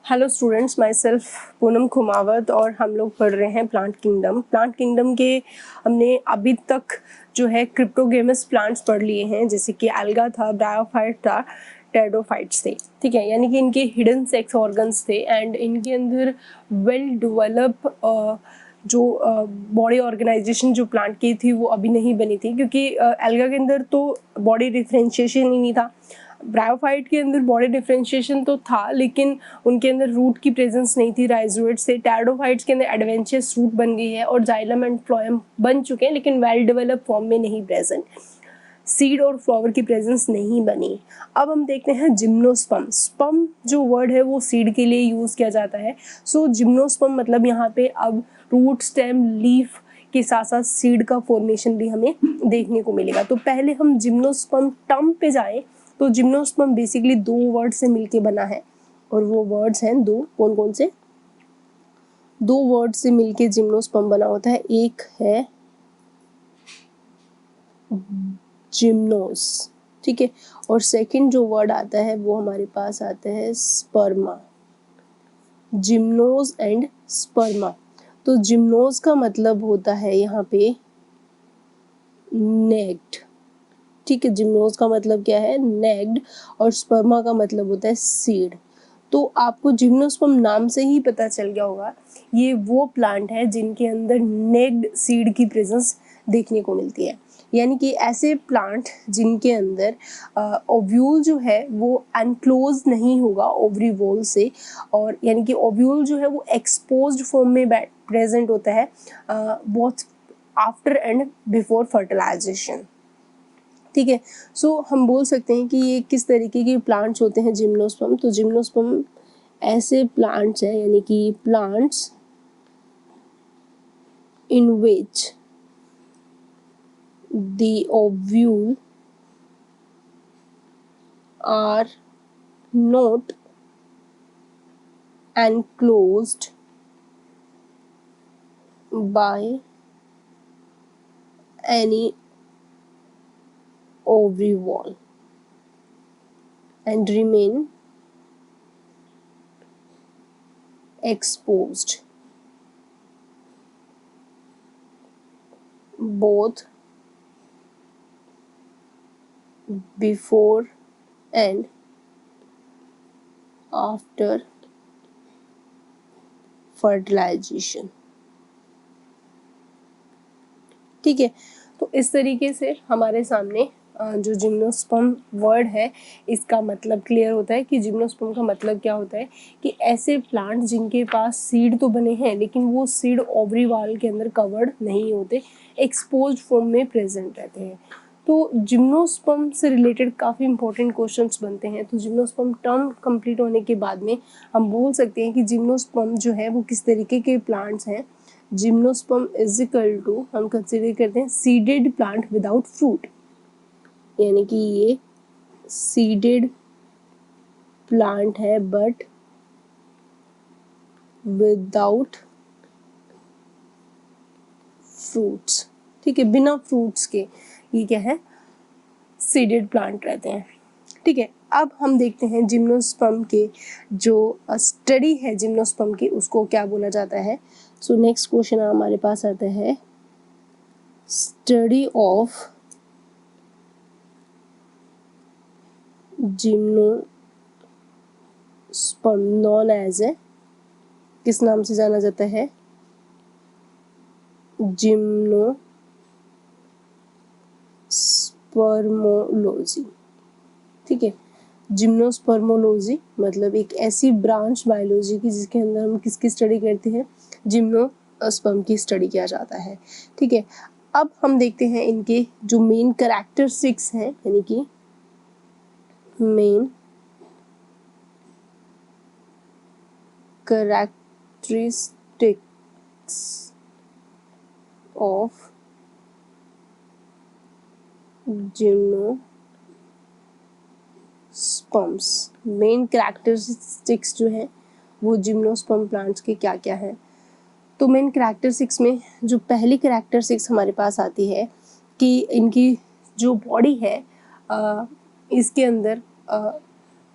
Hello students, myself Poonam Khumawat और हम लोग पढ़ रहे हैं प्लांट किंगडम। प्लांट किंगडम के हमने अभी तक जो है क्रिप्टोगेमस प्लांट्स पढ़ लिए हैं, जैसे कि एल्गा था, ब्रायोफाइट था, टेरिडोफाइट्स थे। ठीक है, यानी कि इनके हिडन सेक्स ऑर्गन्स थे एंड इनके अंदर वेल डेवलप जो बॉडी ऑर्गेनाइजेशन जो प्लांट की थी वो अभी नहीं बनी थी, क्योंकि एल्गा के अंदर तो बॉडी डिफरेंशिएशन ही नहीं था। ब्रायोफाइट के अंदर बॉडी डिफरेंशिएशन तो था, लेकिन उनके अंदर रूट की प्रेजेंस नहीं थी राइजोइड से। टेरिडोफाइट्स के अंदर एडवेंचरस रूट बन गई है और जाइलम एंड फ्लोएम बन चुके हैं, लेकिन वेल डेवलप फॉर्म में नहीं प्रेजेंट। सीड और फ्लावर की प्रेजेंस नहीं बनी। अब हम देखते हैं जिम्नोस्पर्म। स्पर्म जो वर्ड है वो सीड के लिए यूज किया जाता है। सो जिम्नोस्पर्म मतलब यहाँ पे अब रूट, स्टेम, लीफ के साथ साथ सीड का फॉर्मेशन भी हमें देखने को मिलेगा। तो पहले हम जिम्नोस्पर्म टर्म पे जाएं तो जिम्नोस्पर्म बेसिकली दो वर्ड से मिलके बना है, और वो वर्ड्स हैं दो। कौन कौन से? दो वर्ड से मिलके जिम्नोस्पर्म बना होता है। एक है जिम्नोस, ठीक है, और सेकंड जो वर्ड आता है वो हमारे पास आता है स्पर्मा। जिम्नोस एंड स्पर्मा। तो जिम्नोस का मतलब होता है यहाँ पे नेक्ड, ठीक है। जिम्नोस का मतलब क्या है? नेक्ड। और स्पर्मा का मतलब होता है सीड। तो आपको जिम्नोस्पर्म नाम से ही पता चल गया होगा, ये वो प्लांट है जिनके अंदर नेक्ड सीड की प्रेजेंस देखने को मिलती है। यानी कि ऐसे प्लांट जिनके अंदर ओव्यूल जो है वो एनक्लोज नहीं होगा ओवरी वॉल से, और यानी कि ओव्यूल जो है वो एक्सपोज्ड फॉर्म में प्रेजेंट होता है both after and before fertilization. ठीक है, सो हम बोल सकते हैं कि ये किस तरीके के प्लांट्स होते हैं जिम्नोस्पर्म। तो जिम्नोस्पर्म ऐसे प्लांट्स हैं, यानी कि plants in which the ovule are not enclosed by any ovary wall and remain exposed both before and after fertilization। ठीक है, तो इस तरीके से हमारे सामने जो जिम्नोस्पर्म वर्ड है इसका मतलब क्लियर होता है कि जिम्नोस्पर्म का मतलब क्या होता है कि ऐसे प्लांट जिनके पास सीड तो बने हैं लेकिन वो सीड ओवरी वॉल के अंदर कवर्ड नहीं होते, एक्सपोज्ड फॉर्म में प्रेजेंट रहते हैं। तो जिम्नोस्पर्म से रिलेटेड काफ़ी इंपॉर्टेंट क्वेश्चंस बनते हैं। तो जिम्नोस्पर्म टर्म कंप्लीट होने के बाद में हम बोल सकते हैं कि जिम्नोस्पर्म जो है वो किस तरीके के प्लांट्स हैं। जिम्नोस्पर्म इज इक्वल टू, हम कंसिडर करते हैं सीडेड प्लांट विदाउट फ्रूट, यानी कि ये सीडेड प्लांट है बट विदाउट फ्रूट्स। ठीक है, बिना फ्रूट्स के ये क्या है? सीडेड प्लांट रहते हैं। ठीक है, अब हम देखते हैं जिम्नोस्पर्म के जो स्टडी है जिम्नोस्पर्म की उसको क्या बोला जाता है। सो नेक्स्ट क्वेश्चन हमारे पास आता है study of gymnosperm known as a, किस नाम से जाना जाता है? जिम्नोस्पर्मोलॉजी। ठीक है, जिम्नोस्पर्मोलॉजी मतलब एक ऐसी ब्रांच बायोलॉजी की जिसके अंदर हम किसकी स्टडी करते हैं? जिम्नोस्पर्म की स्टडी किया जाता है। ठीक है, अब हम देखते हैं इनके जो मेन कैरेक्टरिस्टिक्स हैं, यानी कि main characteristics of gymnosperms. Main characteristics जो है वो जिम्नोस्पर्म प्लांट्स के क्या क्या है। तो मेन कैरेक्टरिस्टिक्स में जो पहली कैरेक्टरिस्टिक्स हमारे पास आती है कि इनकी जो बॉडी है इसके अंदर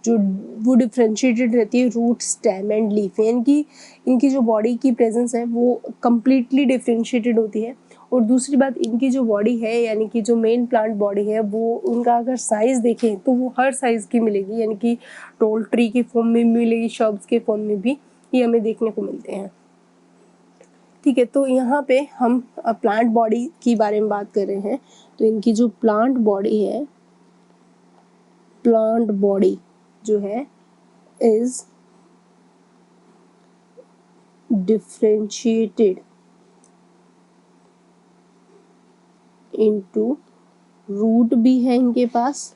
जो वो डिफ्रेंशिएटेड रहती है रूट, स्टेम एंड लीफ, यानी कि इनकी जो बॉडी की प्रेजेंस है वो कम्प्लीटली डिफ्रेंशिएटेड होती है। और दूसरी बात, इनकी जो बॉडी है यानी कि जो मेन प्लांट बॉडी है वो उनका अगर साइज़ देखें तो वो हर साइज़ की मिलेगी, यानी कि टोल ट्री के फॉर्म में मिलेगी, शब्स के फॉर्म में भी ये हमें देखने को मिलते हैं। ठीक है, तो यहाँ पे हम प्लांट बॉडी की बारे में बात कर रहे हैं। तो इनकी जो प्लांट बॉडी है, प्लांट बॉडी जो है इज डिफ्रेंशिएटेड इनटू, रूट भी है इनके पास,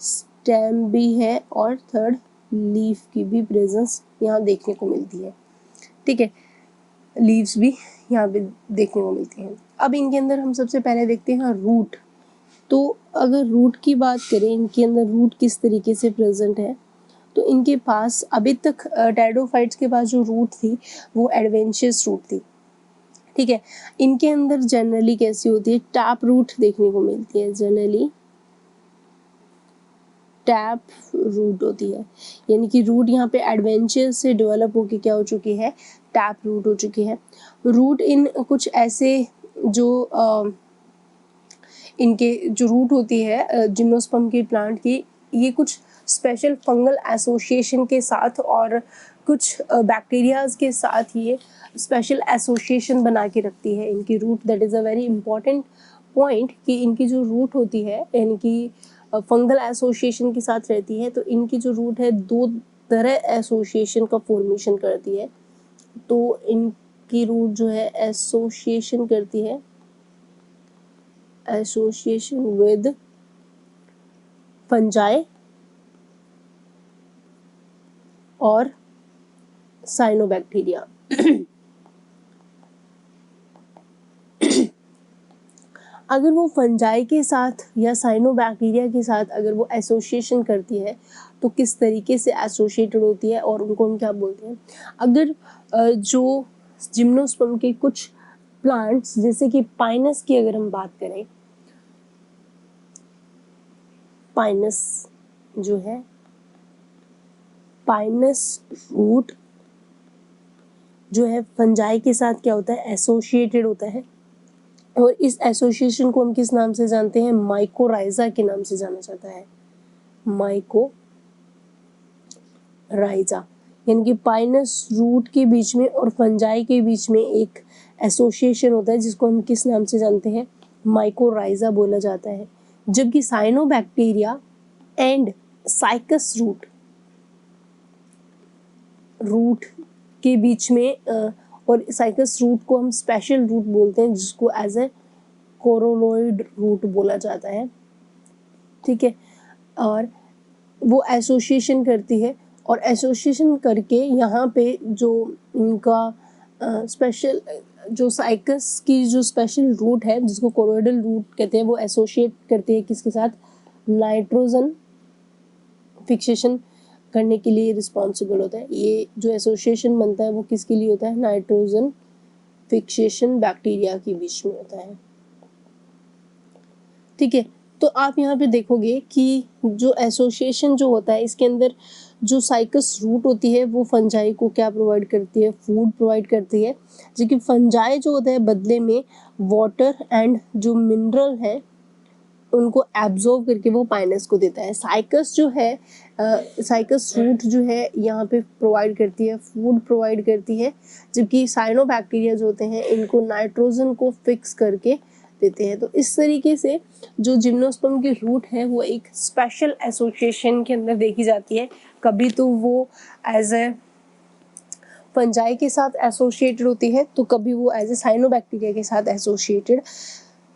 स्टेम भी है और थर्ड लीफ की भी प्रेजेंस यहाँ देखने को मिलती है। ठीक है, लीव्स भी यहाँ पे देखने को मिलती हैं। अब इनके अंदर हम सबसे पहले देखते हैं रूट। तो अगर रूट की बात करें, इनके अंदर रूट किस तरीके से प्रेजेंट है, तो इनके पास अभी तक टेरिडोफाइट्स के पास जो रूट थी वो एडवेंशियस रूट थी। ठीक है, इनके अंदर जनरली कैसी होती है, टैप रूट देखने को मिलती है, जनरली टैप रूट होती है, यानी कि रूट यहाँ पे एडवेंचर से डेवलप होके क्या हो चुकी है, टैप रूट हो चुकी है। रूट इन कुछ ऐसे जो इनके जो रूट होती है जिम्नोस्पर्म की प्लांट की, ये कुछ स्पेशल फंगल एसोसिएशन के साथ और कुछ बैक्टीरियाज के साथ ये स्पेशल एसोसिएशन बना के रखती है इनकी root. That is a very important point कि इनकी जो रूट होती है यानी कि फंगल एसोसिएशन के साथ रहती है। तो इनकी जो रूट है दो तरह एसोसिएशन का फॉर्मेशन करती है। तो इनकी रूट जो है एसोसिएशन करती है, एसोसिएशन विद फंजाई और साइनोबैक्टीरिया। अगर वो फंजाई के साथ या साइनोबैक्टीरिया के साथ अगर वो एसोसिएशन करती है तो किस तरीके से एसोसिएटेड होती है और उनको हम क्या बोलते हैं। अगर जो जिम्नोस्पर्म के कुछ प्लांट्स जैसे कि पाइनस की अगर हम बात करें, पाइनस जो है, पाइनस रूट जो है फंजाई के साथ क्या होता है, एसोसिएटेड होता है। और इस एसोसिएशन को हम किस नाम से जानते हैं, माइकोराइजा के नाम से जाना जाता है, माइकोराइजा। यानी कि पाइनस रूट के बीच में और फंजाई के बीच में एक एसोसिएशन होता है जिसको हम किस नाम से जानते हैं, माइकोराइजा बोला जाता है। जबकि साइनोबैक्टीरिया एंड साइकस रूट के बीच में और साइकस रूट को हम स्पेशल रूट बोलते हैं जिसको एज ए कोरोलोइड रूट बोला जाता है। ठीक है, और वो एसोसिएशन करती है और एसोसिएशन करके यहाँ पे जो इनका स्पेशल जो साइकस की जो स्पेशल रूट है जिसको कोरोइडल रूट कहते हैं, वो एसोसिएट करती है किसके साथ, नाइट्रोजन फिक्सेशन करने के लिए रिस्पॉन्सिबल होता है। ये जो एसोसिएशन बनता है वो किसके लिए होता है, नाइट्रोजन फिक्सेशन बैक्टीरिया के बीच में होता है। ठीक है, तो आप यहाँ पे देखोगे कि जो एसोसिएशन जो होता है इसके अंदर जो साइकस रूट होती है वो फंजाई को क्या प्रोवाइड करती है, फूड प्रोवाइड करती है। जबकि फंजाई जो होता है बदले में वाटर एंड जो मिनरल है उनको एब्जॉर्ब करके वो पाइनस को देता है। साइकस जो है साइकस रूट जो है यहाँ पे प्रोवाइड करती है, फूड प्रोवाइड करती है। जबकि साइनोबैक्टीरिया जो होते हैं इनको नाइट्रोजन को फिक्स करके देते हैं। तो इस तरीके से जो जिम्नोस्पर्म की रूट है वो एक स्पेशल एसोसिएशन के अंदर देखी जाती है। कभी तो वो एज ए फंजाई के साथ एसोसिएटेड होती है तो कभी वो एज ए साइनोबैक्टीरिया के साथ एसोसिएटेड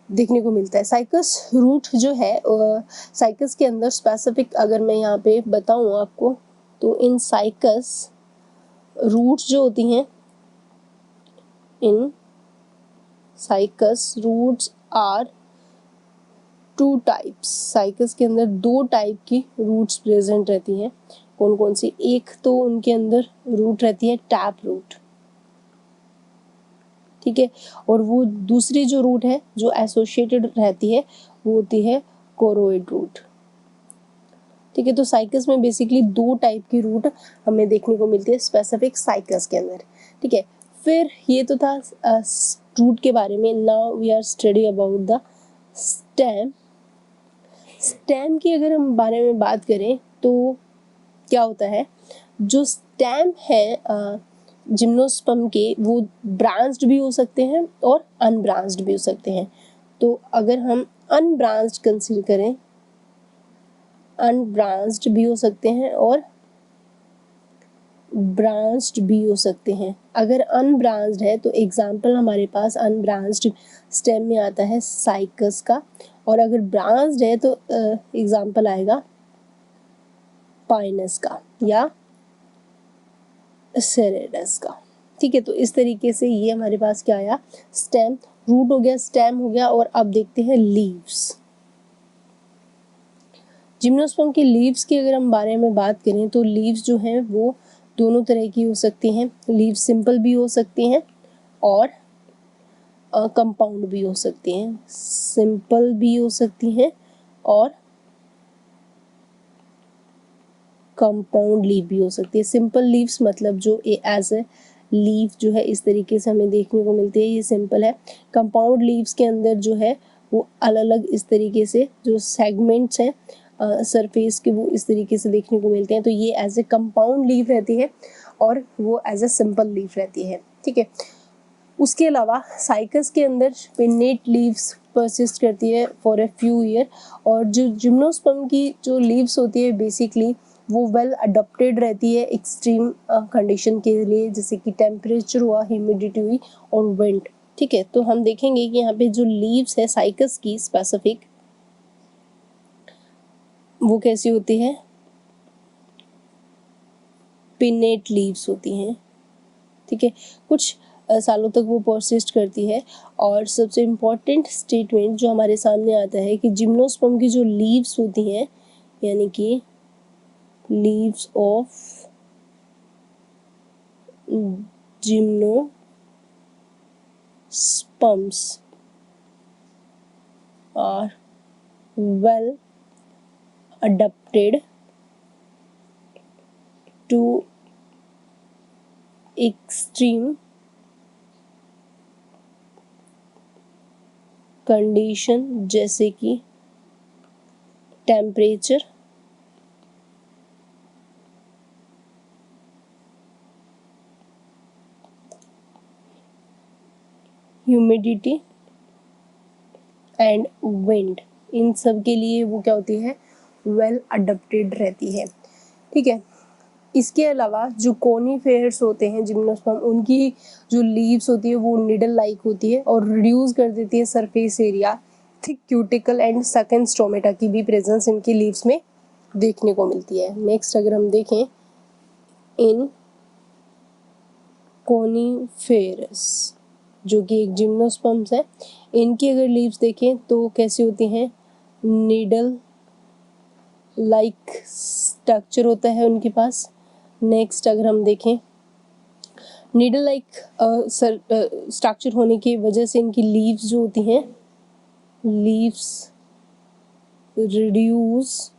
देखने को मिलता है। साइकस रूट जो है साइकस के अंदर स्पेसिफिक अगर मैं यहाँ पे बताऊँ आपको तो इन साइकस रूट्स जो होती हैं, in Cycas roots are two types. Cycas के अंदर दो टाइप की रूट्स प्रेजेंट रहती हैं। कौन कौन सी, एक तो उनके अंदर रूट रहती है टैप रूट, ठीक है, और वो दूसरी जो रूट है जो एसोसिएटेड रहती है वो होती है कोरोइड रूट। ठीक है। तो साइकस में बेसिकली 2 टाइप की रूट हमें देखने को मिलती है स्पेसिफिक साइकस के अंदर, ठीक है। फिर ये तो था रूट के बारे में। Now we are study about the stem. Stem की अगर हम बारे में बात करें तो क्या होता है, जो स्टेम है जिम्नोस्पर्म के, वो ब्रांच्ड भी हो सकते हैं और अनब्रांच्ड भी हो सकते हैं। तो अगर हम अनब्रांच्ड कंसीडर करें, अनब्रांच्ड भी हो सकते हैं और ब्रांच्ड भी हो सकते हैं। अगर अनब्रांच्ड है तो एग्जाम्पल हमारे पास अनब्रांच्ड स्टेम में आता है साइकस का, और अगर ब्रांच्ड है तो एग्जाम्पल आएगा पाइनस का या सेरेडस का, ठीक है। तो इस तरीके से ये हमारे पास क्या आया, स्टेम। रूट हो गया, स्टेम हो गया, और अब देखते हैं लीव्स। जिम्नोस्पर्म की लीव्स की अगर हम बारे में बात करें तो लीव्स जो हैं वो दोनों तरह की हो सकती हैं। लीव्स सिंपल भी हो सकती हैं और कंपाउंड भी हो सकती हैं। सिंपल भी हो सकती हैं और कंपाउंड लीव भी हो सकती है। सिंपल लीव्स मतलब जो एज ए लीफ जो है इस तरीके से हमें देखने को मिलती है, ये सिंपल है। कंपाउंड लीव्स के अंदर जो है वो अलग अलग इस तरीके से जो सेगमेंट्स हैं सरफेस के, वो इस तरीके से देखने को मिलते हैं। तो ये एज ए कंपाउंड लीफ रहती है और वो एज ए सिंपल लीफ रहती है, ठीक है। उसके अलावा साइकस के अंदर पिन्नेट लीव्स परसिस्ट करती है फॉर ए फ्यू ईयर, और जो जिम्नोस्पर्म की जो लीव्स होती है बेसिकली वो वेल अडॉप्टेड रहती है एक्सट्रीम कंडीशन के लिए, जैसे कि टेम्परेचर हुआ, ह्यूमिडिटी हुई और विंड, ठीक है। तो हम देखेंगे कि यहाँ पे जो लीव्स है साइकस की स्पेसिफिक, वो कैसी होती है, पिन्नेट लीव्स होती हैं, ठीक है। कुछ सालों तक वो परसिस्ट करती है। और सबसे इम्पॉर्टेंट स्टेटमेंट जो हमारे सामने आता है कि जिम्नोस्पर्म की जो लीव्स होती हैं, यानी कि leaves of gymnosperms are well adapted to extreme condition जैसे कि टेम्परेचर, ह्यूमिडिटी एंड विंड। इन सब के लिए वो क्या होती है, वेल अडप्टेड रहती है, ठीक है। इसके अलावा जो कोनीफेरस होते हैं जिम्नोस्पर्म, उनकी जो लीव्स होती है वो निडल लाइक होती है और रिड्यूस कर देती है surface area. Thick cuticle and सकन स्टोमेटा की भी प्रेजेंस इनकी लीव्स में देखने को मिलती है। नेक्स्ट अगर हम देखें, इन कोनीफेरस जो कि एक जिम्नोस्पर्म्स है, इनकी अगर लीव्स देखें तो कैसी होती हैं, नीडल लाइक स्ट्रक्चर होता है उनके पास। नेक्स्ट अगर हम देखें, नीडल लाइक स्ट्रक्चर होने की वजह से इनकी लीव्स जो होती हैं, leaves reduce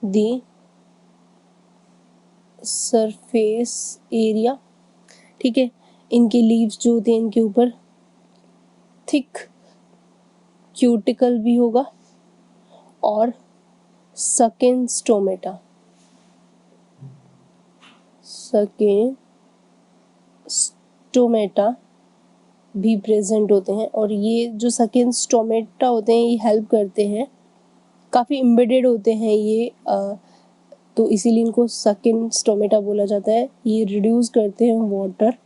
the surface area, ठीक है। इनकी लीव्स जो होती हैं इनके ऊपर थिक क्यूटिकल भी होगा और सकिन स्टोमेटा, सकिन स्टोमेटा भी प्रेजेंट होते हैं। और ये जो सकिन स्टोमेटा होते हैं ये हेल्प करते हैं, काफ़ी एम्बेडेड होते हैं ये, तो इसीलिए इनको सकिन स्टोमेटा बोला जाता है। ये रिड्यूस करते हैं वाटर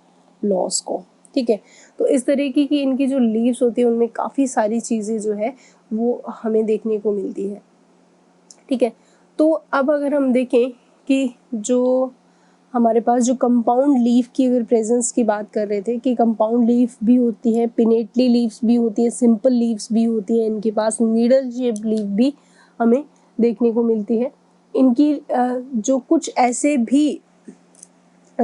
लॉस को, ठीक है। तो इस तरीके की इनकी जो लीव्स होती है उनमें काफ़ी सारी चीज़ें जो है वो हमें देखने को मिलती है, ठीक है। तो अब अगर हम देखें कि जो हमारे पास जो कंपाउंड लीफ की अगर प्रेजेंस की बात कर रहे थे कि कंपाउंड लीफ भी होती है, पिनेटली लीव्स भी होती है, सिंपल लीव्स भी होती है, इनके पास नीडल शेप लीफ भी हमें देखने को मिलती है। इनकी जो कुछ ऐसे भी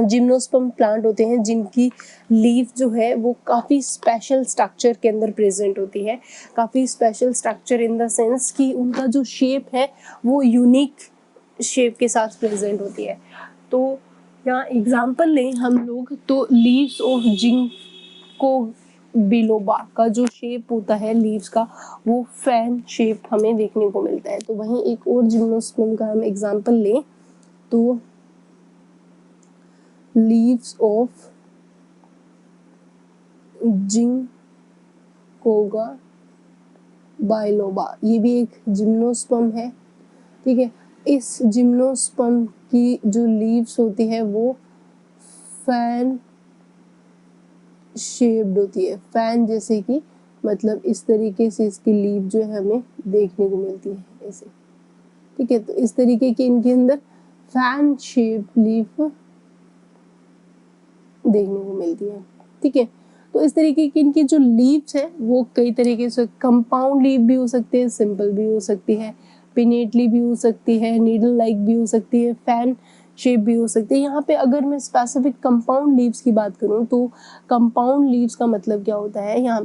जिम्नोस्पर्म प्लांट होते हैं जिनकी लीफ जो है वो काफ़ी स्पेशल स्ट्रक्चर के अंदर प्रेजेंट होती है। काफ़ी special structure in the sense कि उनका जो शेप है वो यूनिक शेप के साथ प्रेजेंट होती है। तो यहाँ एग्जांपल लें हम लोग तो लीव्स ऑफ जिंको बिलोबा का जो शेप होता है लीव्स का वो फैन शेप हमें देखने को मिलता है। तो वहीं एक और जिम्नोस्पर्म का हम एग्जांपल लें तो लीव्स ऑफ जिंकोगा बाइलोबा, ये भी एक जिम्नोस्पर्म है। ठीक है, इस जिम्नोस्पर्म की जो लीव्स होती है वो फैन शेप्ड होती है। फैन जैसे कि मतलब इस तरीके से इसकी लीफ जो है हमें देखने को मिलती है ऐसे। ठीक है, तो इस तरीके की इनके अंदर फैन शेप लीफ देखने को मिलती है। ठीक है, तो इस तरीके की इनकी जो लीव्स है वो कई तरीके से कंपाउंड लीफ भी हो सकते हैं, सिंपल भी हो सकती है, पिनेटली भी हो सकती है, नीडल लाइक भी हो सकती है, फैन शेप भी हो सकती है। यहाँ पे अगर मैं स्पेसिफिक कंपाउंड लीव्स की बात करूँ तो कंपाउंड लीव्स का मतलब क्या होता है, यहाँ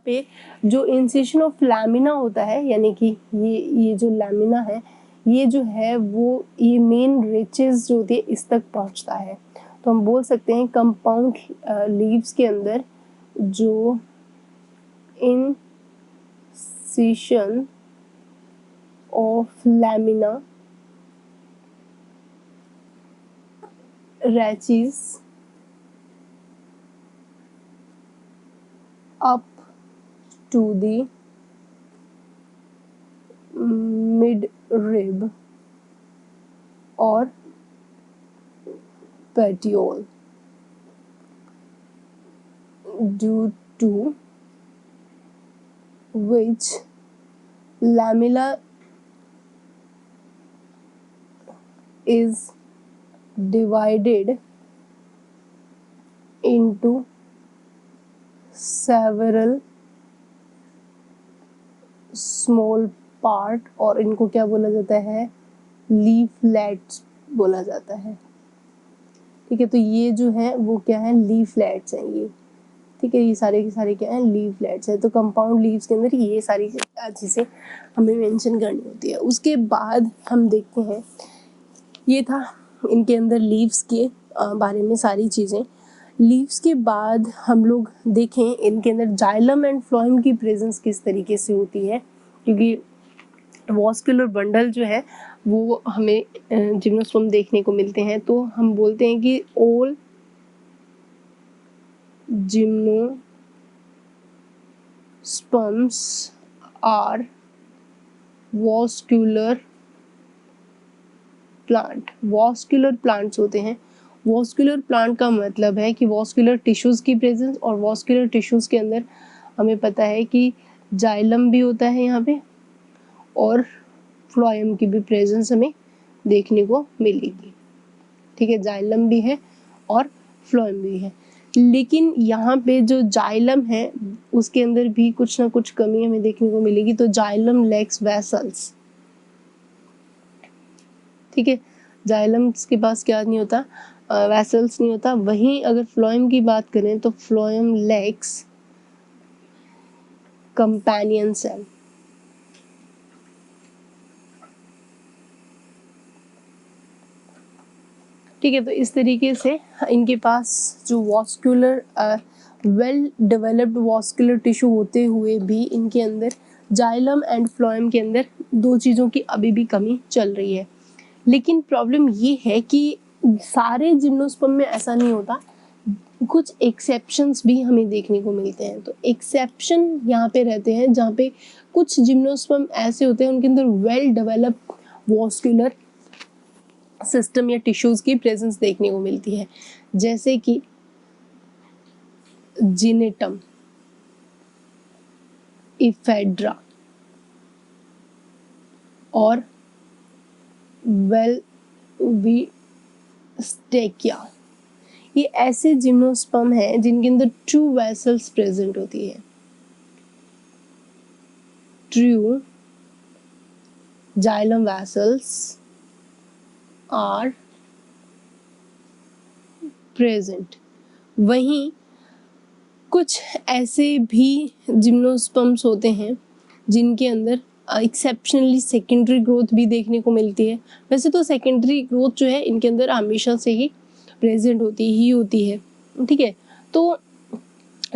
पे जो इंसिशन ऑफ लैमिना होता है, यानी कि ये जो लैमिना है ये जो है वो ये मेन रिचेस जो होती है इस तक पहुँचता है। तो हम बोल सकते हैं कंपाउंड लीव्स के अंदर जो incision of lamina reaches up to the midrib or petiole due to which lamella is divided into several small part और इनको क्या बोला जाता है, लीफलेट्स बोला जाता है। ठीक है, तो ये जो है वो क्या है, लीफलेट्स हैं ये। ठीक है, ये सारे के सारे क्या है, लीफलेट्स है। तो कंपाउंड लीव्स के अंदर ये सारी चीज़ें हमें मेंशन करनी होती है। उसके बाद हम देखते हैं, ये था इनके अंदर लीव्स के बारे में सारी चीज़ें। लीव्स के बाद हम लोग देखें इनके अंदर जाइलम एंड फ्लोएम की प्रेजेंस किस तरीके से होती है, क्योंकि वॉस्कुलर बंडल जो है वो हमें जिम्नोस्पर्म देखने को मिलते हैं। तो हम बोलते हैं कि all gymnosperms are vascular plant. Vascular plants होते हैं। वॉस्कुलर प्लांट का मतलब है कि वॉस्कुलर टिश्यूज़ की प्रेजेंस, और वॉस्कुलर टिश्यूज़ के अंदर हमें पता है कि जाइलम भी होता है यहाँ पे और फ्लोएम की भी प्रेजेंस हमें देखने को मिलेगी। ठीक है, जाइलम भी है और फ्लोएम भी है, लेकिन यहाँ पे जो जाइलम है उसके अंदर भी कुछ ना कुछ कमी हमें देखने को मिलेगी। तो जाइलम लैक्स वेसल्स। ठीक है, जाइलम्स के पास क्या नहीं होता, वेसल्स नहीं होता। वहीं अगर फ्लोएम की बात करें तो फ्लोएम लैक्स कंपेनियन सेल। ठीक है, तो इस तरीके से इनके पास जो vascular well developed vascular tissue होते हुए भी इनके अंदर जाइलम एंड फ्लोएम के अंदर दो चीज़ों की अभी भी कमी चल रही है। लेकिन प्रॉब्लम ये है कि सारे जिम्नोस्पर्म में ऐसा नहीं होता, कुछ एक्सेप्शंस भी हमें देखने को मिलते हैं। तो एक्सेप्शन यहाँ पे रहते हैं जहाँ पे कुछ जिम्नोस्पर्म ऐसे होते हैं उनके अंदर वेल डेवलप्ड वॉस्कुलर सिस्टम या टिश्यूज की प्रेजेंस देखने को मिलती है, जैसे कि जिनेटम, इफेड्रा और वेल्विस्टेकिया। ये ऐसे जिम्नोस्पर्म हैं जिनके अंदर ट्रू वेसल्स प्रेजेंट होती है। True xylem vessels are present. वहीं कुछ ऐसे भी जिम्नोस्पर्म्स होते हैं जिनके अंदर एक्सेप्शनली सेकेंडरी ग्रोथ भी देखने को मिलती है। वैसे तो सेकेंडरी ग्रोथ जो है इनके अंदर हमेशा से ही प्रेजेंट होती है, ठीक है। तो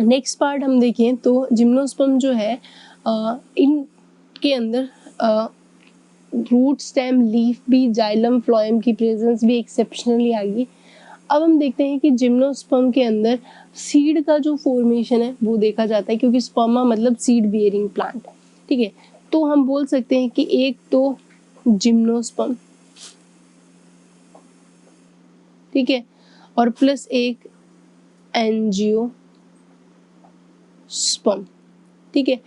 नेक्स्ट पार्ट हम देखें तो जिम्नोस्पर्म जो है इनके अंदर रूट, स्टेम, लीफ भी, जाइलम, फ्लोएम की प्रेजेंस भी एक्सेप्शनली आएगी। अब हम देखते हैं कि जिम्नोस्पर्म के अंदर सीड का जो फॉर्मेशन है वो देखा जाता है, क्योंकि स्पर्मा मतलब सीड बियरिंग प्लांट, ठीक है। तो हम बोल सकते हैं कि एक तो जिम्नोस्पर्म, ठीक है, और प्लस एक एंजियोस्पर्म, ठीक है।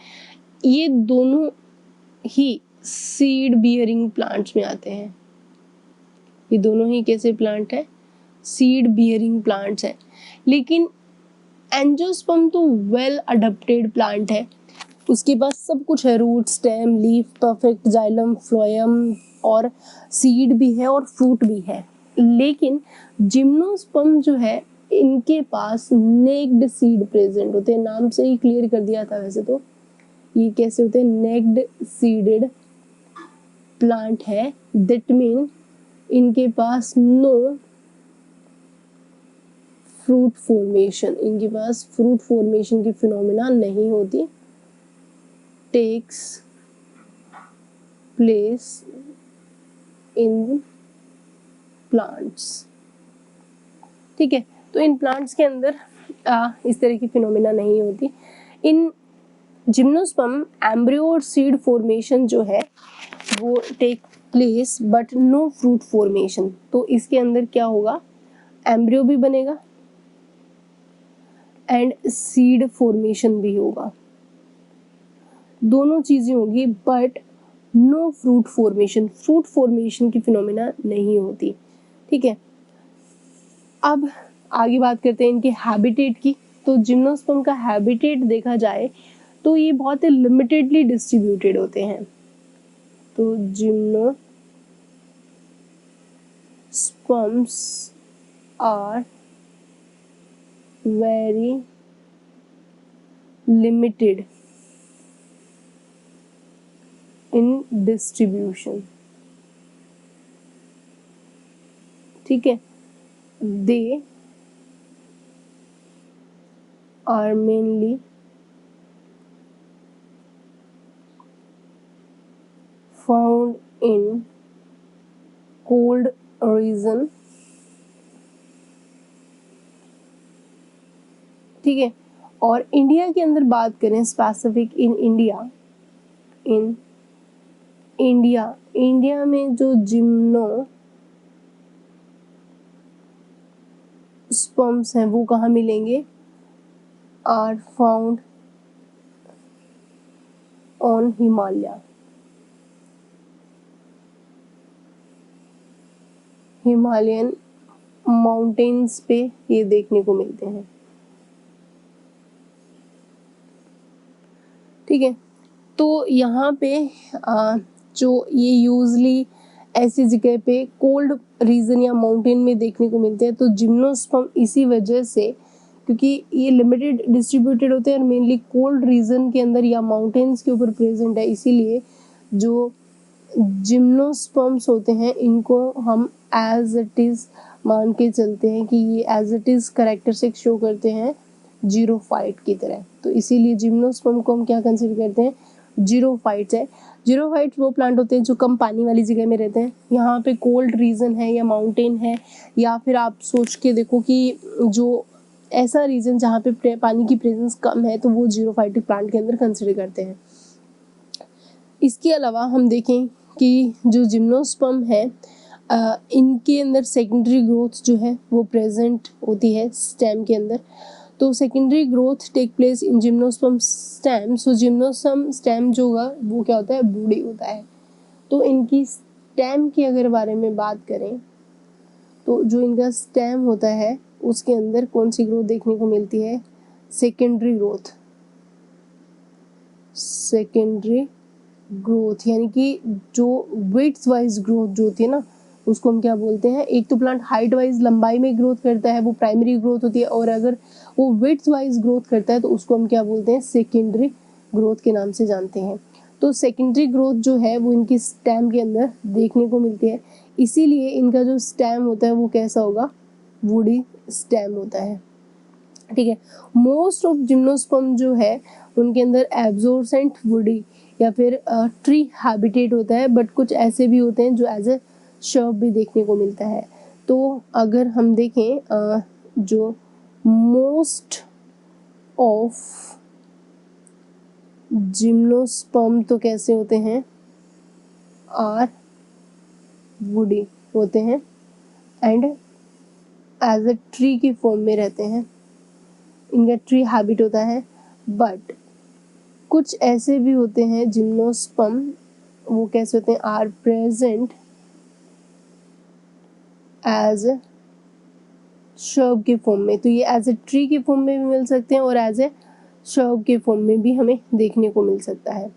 ये दोनों ही सीड बियरिंग प्लांट्स में आते हैं। ये दोनों ही कैसे प्लांट है? सीड बियरिंग प्लांट्स है। लेकिन एंजियोस्पर्म तो वेल अडेप्टेड प्लांट है, उसके पास सब कुछ है, root, stem, leaf, perfect, xylem, phloem और सीड भी है और फ्रूट भी है। लेकिन जिम्नोस्पर्म जो है इनके पास नेक्ड सीड प्रेजेंट होते हैं। नाम से ही क्लियर कर दिया था वैसे तो, ये कैसे होते हैं? नेक्ड सीडेड प्लांट है। दैट मीन इनके पास नो फ्रूट फॉर्मेशन, इनके पास फ्रूट फॉर्मेशन की फिनोमिना नहीं होती, टेक्स प्लेस इन प्लांट्स, ठीक है। तो इन प्लांट्स के अंदर इस तरह की फिनोमिना नहीं होती। इन जिम्नोस्पर्म एम्ब्रियो और सीड फॉर्मेशन जो है वो take place but no fruit formation. तो इसके अंदर क्या होगा? एम्ब्रियो भी बनेगा एंड सीड फॉर्मेशन भी होगा, दोनों चीजें होगी, but no fruit formation, fruit formation की फिनोमिना नहीं होती, ठीक है। अब आगे बात करते हैं इनके हैबिटेट की। तो जिम्नोस्पर्म का हैबिटेट देखा जाए तो ये बहुत ही लिमिटेडली डिस्ट्रीब्यूटेड होते हैं। तो gymnosperms are very limited in distribution, ठीक है। They are mainly found in cold region, ठीक है। और इंडिया के अंदर बात करें स्पेसिफिक इन इंडिया में जो जिम्नोस्पर्म्स हैं वो कहाँ मिलेंगे? Are found on Himalayan mountains पे ये देखने को मिलते हैं, ठीक है। तो यहाँ पे जो ये यूजली ऐसी जगह पे कोल्ड रीजन या माउंटेन में देखने को मिलते हैं। तो जिम्नोस्पर्म इसी वजह से, क्योंकि ये लिमिटेड डिस्ट्रीब्यूटेड होते हैं और मेनली कोल्ड रीजन के अंदर या माउंटेन्स के ऊपर प्रेजेंट है, इसीलिए जो जिम्नोस्पर्म्स होते हैं इनको हम एज इट इज मान के चलते हैं कि ये as it is characteristic show करते हैं जीरोफाइट की तरह। तो इसीलिए जिम्नोस्पर्म को हम क्या कंसिडर करते हैं? जीरोफाइट्स है। जीरोफाइट्स वो प्लांट होते हैं जो कम पानी वाली जगह में रहते हैं। यहाँ पे कोल्ड रीजन है या माउंटेन है, या फिर आप सोच के देखो कि जो ऐसा रीजन जहाँ पे पानी की प्रेजेंस कम है, तो वो जीरोफाइटिक प्लांट के अंदर कंसिडर करते हैं। इसके अलावा हम देखें कि जो जिम्नोस्पर्म है इनके अंदर सेकेंडरी ग्रोथ जो है वो प्रेजेंट होती है स्टेम के अंदर। तो secondary growth take place in gymnosperm stem. So gymnosperm stem जो होगा वो क्या होता है? बूढ़ी होता है। तो इनकी स्टेम के अगर बारे में बात करें तो जो इनका स्टेम होता है उसके अंदर कौन सी ग्रोथ देखने को मिलती है? Secondary growth. सेकेंडरी ग्रोथ यानी कि जो वेट्स वाइज ग्रोथ जो होती है ना, उसको हम क्या बोलते हैं, एक तो प्लांट हाइट वाइज लंबाई में ग्रोथ करता है, वो प्राइमरी ग्रोथ होती है, और अगर वो विड्थ वाइज ग्रोथ करता है तो उसको हम क्या बोलते हैं, सेकेंडरी ग्रोथ के नाम से जानते हैं। तो सेकेंडरी ग्रोथ जो है वो इनकी स्टेम के अंदर देखने को मिलती है, इसीलिए इनका जो स्टेम होता है वो कैसा होगा, वुडी स्टेम होता है। ठीक है, मोस्ट ऑफ जिम्नोस्पर्म जो है उनके अंदर एब्जॉर्सेंट वुडी या फिर ट्री हैबिटेट होता है, बट कुछ ऐसे भी होते हैं जो एज ए शर्ब भी देखने को मिलता है। तो अगर हम देखें जो मोस्ट ऑफ जिम्नोस्पर्म तो कैसे होते हैं, आर वुडी होते हैं एंड एज अ ट्री की फॉर्म में रहते हैं, इनका ट्री हैबिट होता है। बट कुछ ऐसे भी होते हैं जिम्नोस्पर्म, वो कैसे होते हैं, are present as a shrub के फॉर्म में। तो ये एज ए ट्री के फॉर्म में भी मिल सकते हैं और एज ए शर्ब के फॉर्म में भी हमें देखने को मिल सकता है।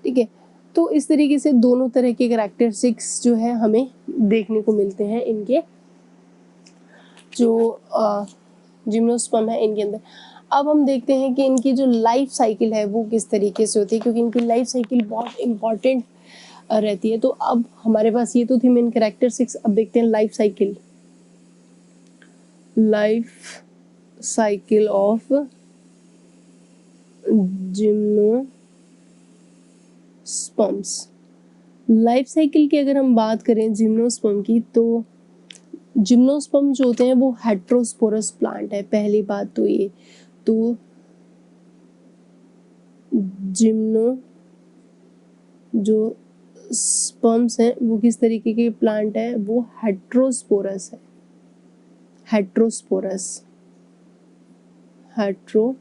ठीक है, तो इस तरीके से दोनों तरह के कैरेक्टरिस्टिक्स जो है हमें देखने को मिलते हैं इनके जो जिम्नोस्पर्म है इनके अंदर। अब हम देखते हैं कि इनकी जो लाइफ साइकिल है वो किस तरीके से होती है, क्योंकि इनकी लाइफ साइकिल बहुत इंपॉर्टेंट रहती है। तो अब हमारे पास ये तो थी मेन कैरेक्टरिस्टिक्स, अब देखते हैं life cycle. Life cycle of gymnosperms. Life cycle की अगर हम बात करें जिम्नोस्पर्म की, तो जिम्नोस्पर्म जो होते हैं वो हेट्रोस्पोरस प्लांट है, पहली बात तो ये। तो जिम्नो जो स्पर्म्स हैं वो किस तरीके के प्लांट है, वो हेट्रोस्पोरस है, हेट्रोस्पोरस, हेट्रोस्पोरस।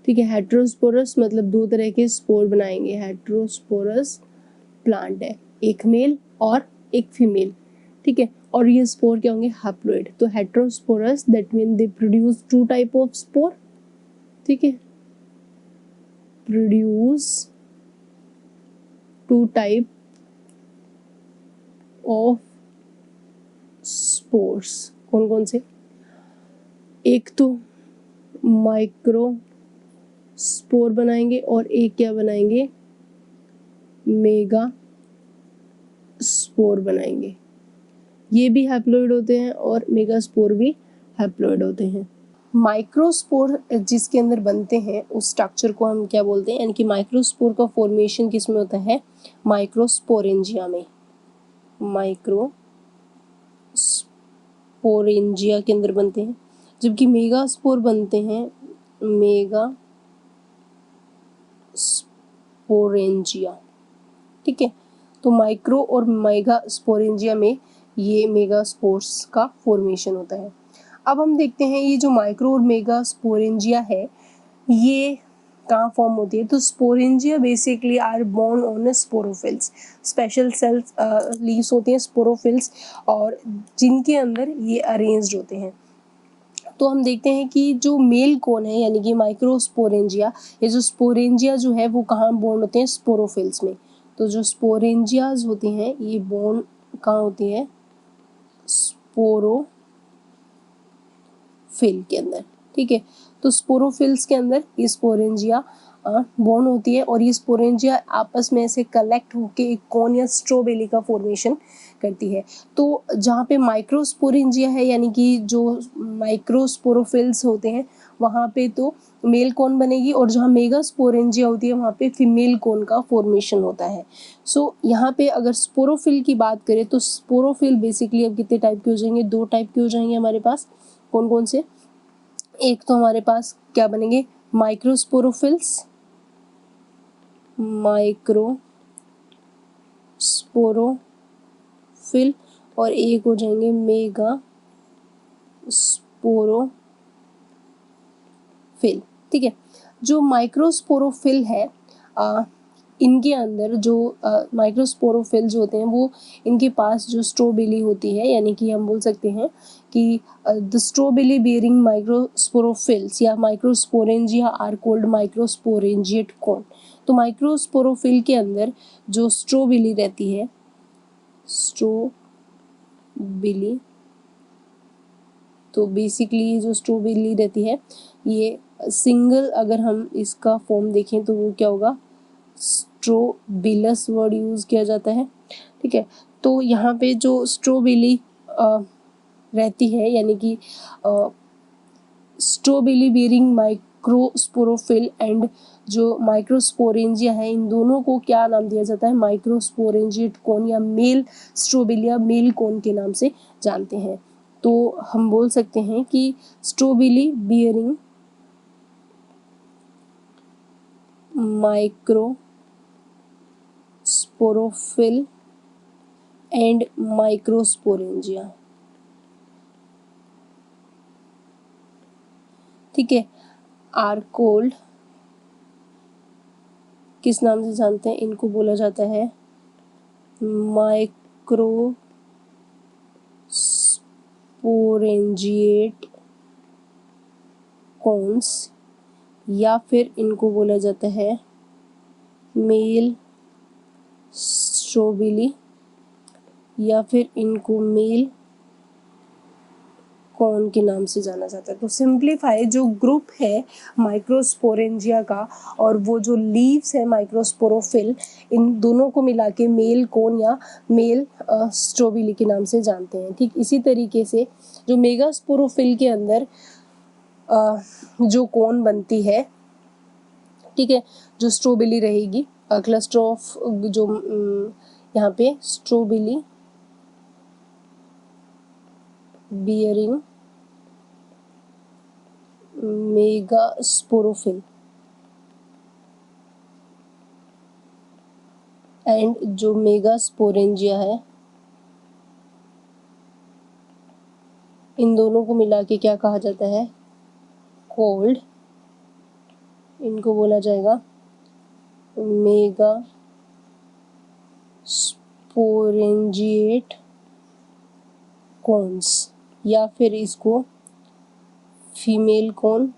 ठीक है, हेट्रोस्पोरस मतलब दो तरह के स्पोर बनाएंगे, हेट्रोस्पोरस प्लांट है, एक मेल और एक फीमेल। ठीक है, और ये स्पोर क्या होंगे, हैप्लॉइड। तो heterosporous that mean they produce two type of spore. ठीक है, produce two type of spores. कौन कौन से, एक तो माइक्रो स्पोर बनाएंगे और एक क्या बनाएंगे, मेगा स्पोर बनाएंगे। ये भी हैप्लॉइड होते हैं और मेगा स्पोर भी हैप्लॉइड होते हैं। माइक्रोस्पोर जिसके अंदर बनते हैं उस स्ट्रक्चर को हम क्या बोलते हैं, यानी कि माइक्रोस्पोर का फॉर्मेशन किस में होता है, माइक्रोस्पोरेंजिया में, माइक्रोस्पोरेंजिया के अंदर बनते हैं, जबकि मेगा स्पोर बनते हैं मेगा स्पोरेंजिया। ठीक है, तो माइक्रो और मेगा स्पोरेंजिया में ये मेगा स्पोर्स का फॉर्मेशन होता है। अब हम देखते हैं ये जो माइक्रो और मेगा स्पोरेंजिया है ये कहाँ फॉर्म होती है। तो sporangia basically are borne on sporophylls, special cells leaves होती हैं स्पोरोफिल्स, और जिनके अंदर ये अरेंज्ड होते हैं। तो हम देखते हैं कि जो मेल कोन है यानी कि माइक्रोस्पोरेंजिया, ये जो स्पोरेंजिया जो है वो कहाँ बोर्न होते हैं, स्पोरोफिल्स में। तो जो स्पोरेंजियाज होती हैं ये बोर्न कहाँ होती है, स्पोरोफिल के अंदर। ठीक है, तो स्पोरोफिल्स के अंदर ये स्पोरेंजिया बोर्न होती है और ये स्पोरेंजिया आपस में ऐसे कलेक्ट होके एक कोन या स्ट्रोबेली का फॉर्मेशन करती है। तो जहाँ पे माइक्रोस्पोरेंजिया है यानी कि जो माइक्रोस्पोरोफिल्स होते हैं वहाँ पे तो मेल कोन बनेगी, और जहाँ मेगा स्पोरेंजिया होती है वहाँ पे फीमेल कोन का फॉर्मेशन होता है। सो यहाँ पे अगर स्पोरोफिल की बात करें तो स्पोरोफिल बेसिकली अब कितने टाइप के हो जाएंगे, दो टाइप के हो जाएंगे हमारे पास। कौन कौन से, एक तो हमारे पास क्या बनेंगे, माइक्रोस्पोरोफिल्स, माइक्रोस्पोरोफिल, और एक हो जाएंगे मेगा स्पोरोफिल। ठीक है, जो माइक्रोस्पोरोफिल है इनके अंदर जो माइक्रोस्पोरोफिल जो होते हैं वो इनके पास जो स्ट्रोबेली होती है, यानी कि हम बोल सकते हैं कि द स्ट्रोबेली बेयरिंग माइक्रोस्पोरोफिल्स या माइक्रोस्पोरेंजिया आर कॉल्ड माइक्रोस्पोरेंजिएट कोन। तो माइक्रोस्पोरोफिल के अंदर जो स्ट्रोबिली रहती है, स्ट्रोबिली, तो बेसिकली ये जो स्ट्रोबिली रहती है ये सिंगल, अगर हम इसका फॉर्म देखें तो वो क्या होगा, स्ट्रोबिलस वर्ड यूज किया जाता है। ठीक है, तो यहाँ पे जो स्ट्रोबिली रहती है, यानी कि स्ट्रोबिली बेरिंग माइक्रोस्पोरोफिल एंड जो माइक्रोस्पोरेंजिया है, इन दोनों को क्या नाम दिया जाता है, माइक्रोस्पोरेंजिएट कोन या मेल स्ट्रोबिलिया मेल कोन के नाम से जानते हैं। तो हम बोल सकते हैं कि स्ट्रोबिली बियरिंग माइक्रोस्पोरोफिल एंड माइक्रोस्पोरेंजिया। ठीक है, आर कोल्ड, किस नाम से जानते हैं, इनको बोला जाता है माइक्रोस्पोरेंजिएट कोन्स, या फिर इनको बोला जाता है मेल स्ट्रोबिली, या फिर इनको मेल कोन के नाम से जाना जाता है। तो सिंप्लीफाई जो ग्रुप है माइक्रोस्पोरेंजिया का और वो जो लीव्स है माइक्रोस्पोरोफिल, इन दोनों को मिला के मेल कोन या मेल स्ट्रोबिली के नाम से जानते हैं। ठीक इसी तरीके से जो मेगास्पोरोफिल के अंदर जो कोन बनती है, ठीक है, जो स्ट्रोबिली रहेगी, क्लस्टर ऑफ जो यहाँ पे स्ट्रोबिली बियरिंग मेगास्पोरोफिल एंड जो मेगास्पोरेंजिया है, इन दोनों को मिला के क्या कहा जाता है, कोल्ड, इनको बोला जाएगा मेगास्पोरेंजिएट कोन्स, या फिर इसको फीमेल कोन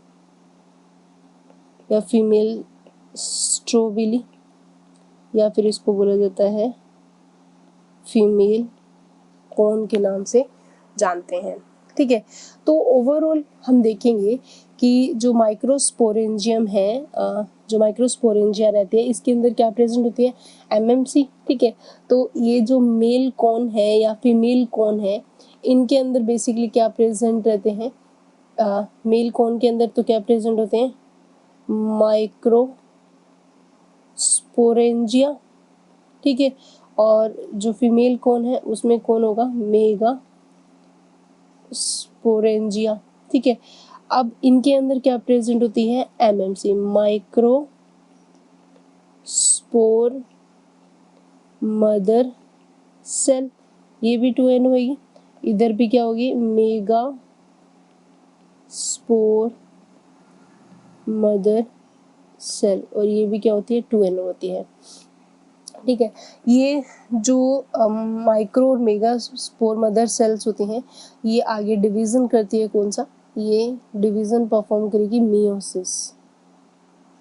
या फीमेल स्ट्रोबिली, या फिर इसको बोला जाता है फीमेल कोन के नाम से जानते हैं। ठीक है, तो ओवरऑल हम देखेंगे कि जो माइक्रोस्पोरेंजियम है, जो माइक्रोस्पोरेंजिया रहती है, इसके अंदर क्या प्रेजेंट होती है, एमएमसी। ठीक है, तो ये जो मेल कोन है या फीमेल कोन है, इनके अंदर बेसिकली क्या प्रेजेंट रहते हैं, मेल कोन के अंदर तो क्या प्रेजेंट होते हैं, माइक्रोस्पोरेंजिया। ठीक है, और जो फीमेल कोन है उसमें कौन होगा, मेगा स्पोरेंजिया। ठीक है, अब इनके अंदर क्या प्रेजेंट होती है, MMC, micro spore mother cell, ये भी 2n होगी, इधर भी क्या होगी, मेगा स्पोर मदर सेल, और ये भी क्या होती है, 2n होती है। ठीक है, ये जो माइक्रो और मेगा स्पोर मदर सेल्स होती हैं, ये आगे डिवीज़न करती है, कौन सा, ये डिवीज़न परफॉर्म करेगी मियोसिस,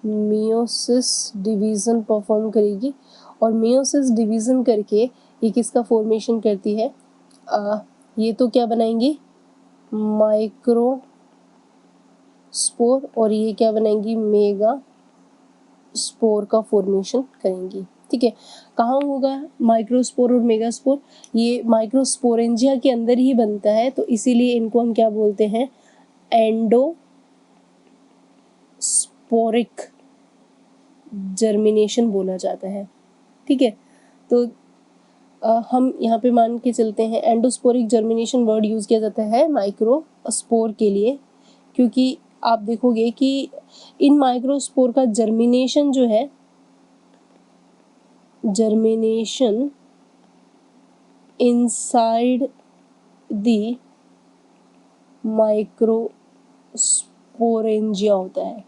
मियोसिस डिवीज़न परफॉर्म करेगी, और मियोसिस डिवीज़न करके ये किसका फॉर्मेशन करती है, ये तो क्या बनाएंगी, माइक्रो स्पोर, और ये क्या बनाएंगी, मेगा स्पोर का फॉर्मेशन करेंगी। ठीक है, कहाँ होगा माइक्रोस्पोर और मेगास्पोर, ये माइक्रोस्पोरेंजिया के अंदर ही बनता है, तो इसीलिए इनको हम क्या बोलते हैं, एंडोस्पोरिक जर्मिनेशन बोला जाता है। ठीक है, तो हम यहाँ पे मान के चलते हैं एंडोस्पोरिक जर्मिनेशन वर्ड यूज़ किया जाता है माइक्रोस्पोर के लिए, क्योंकि आप देखोगे कि इन माइक्रोस्पोर का जर्मिनेशन जो है, जर्मिनेशन इनसाइड द माइक्रोस्पोरेंजिया होता है,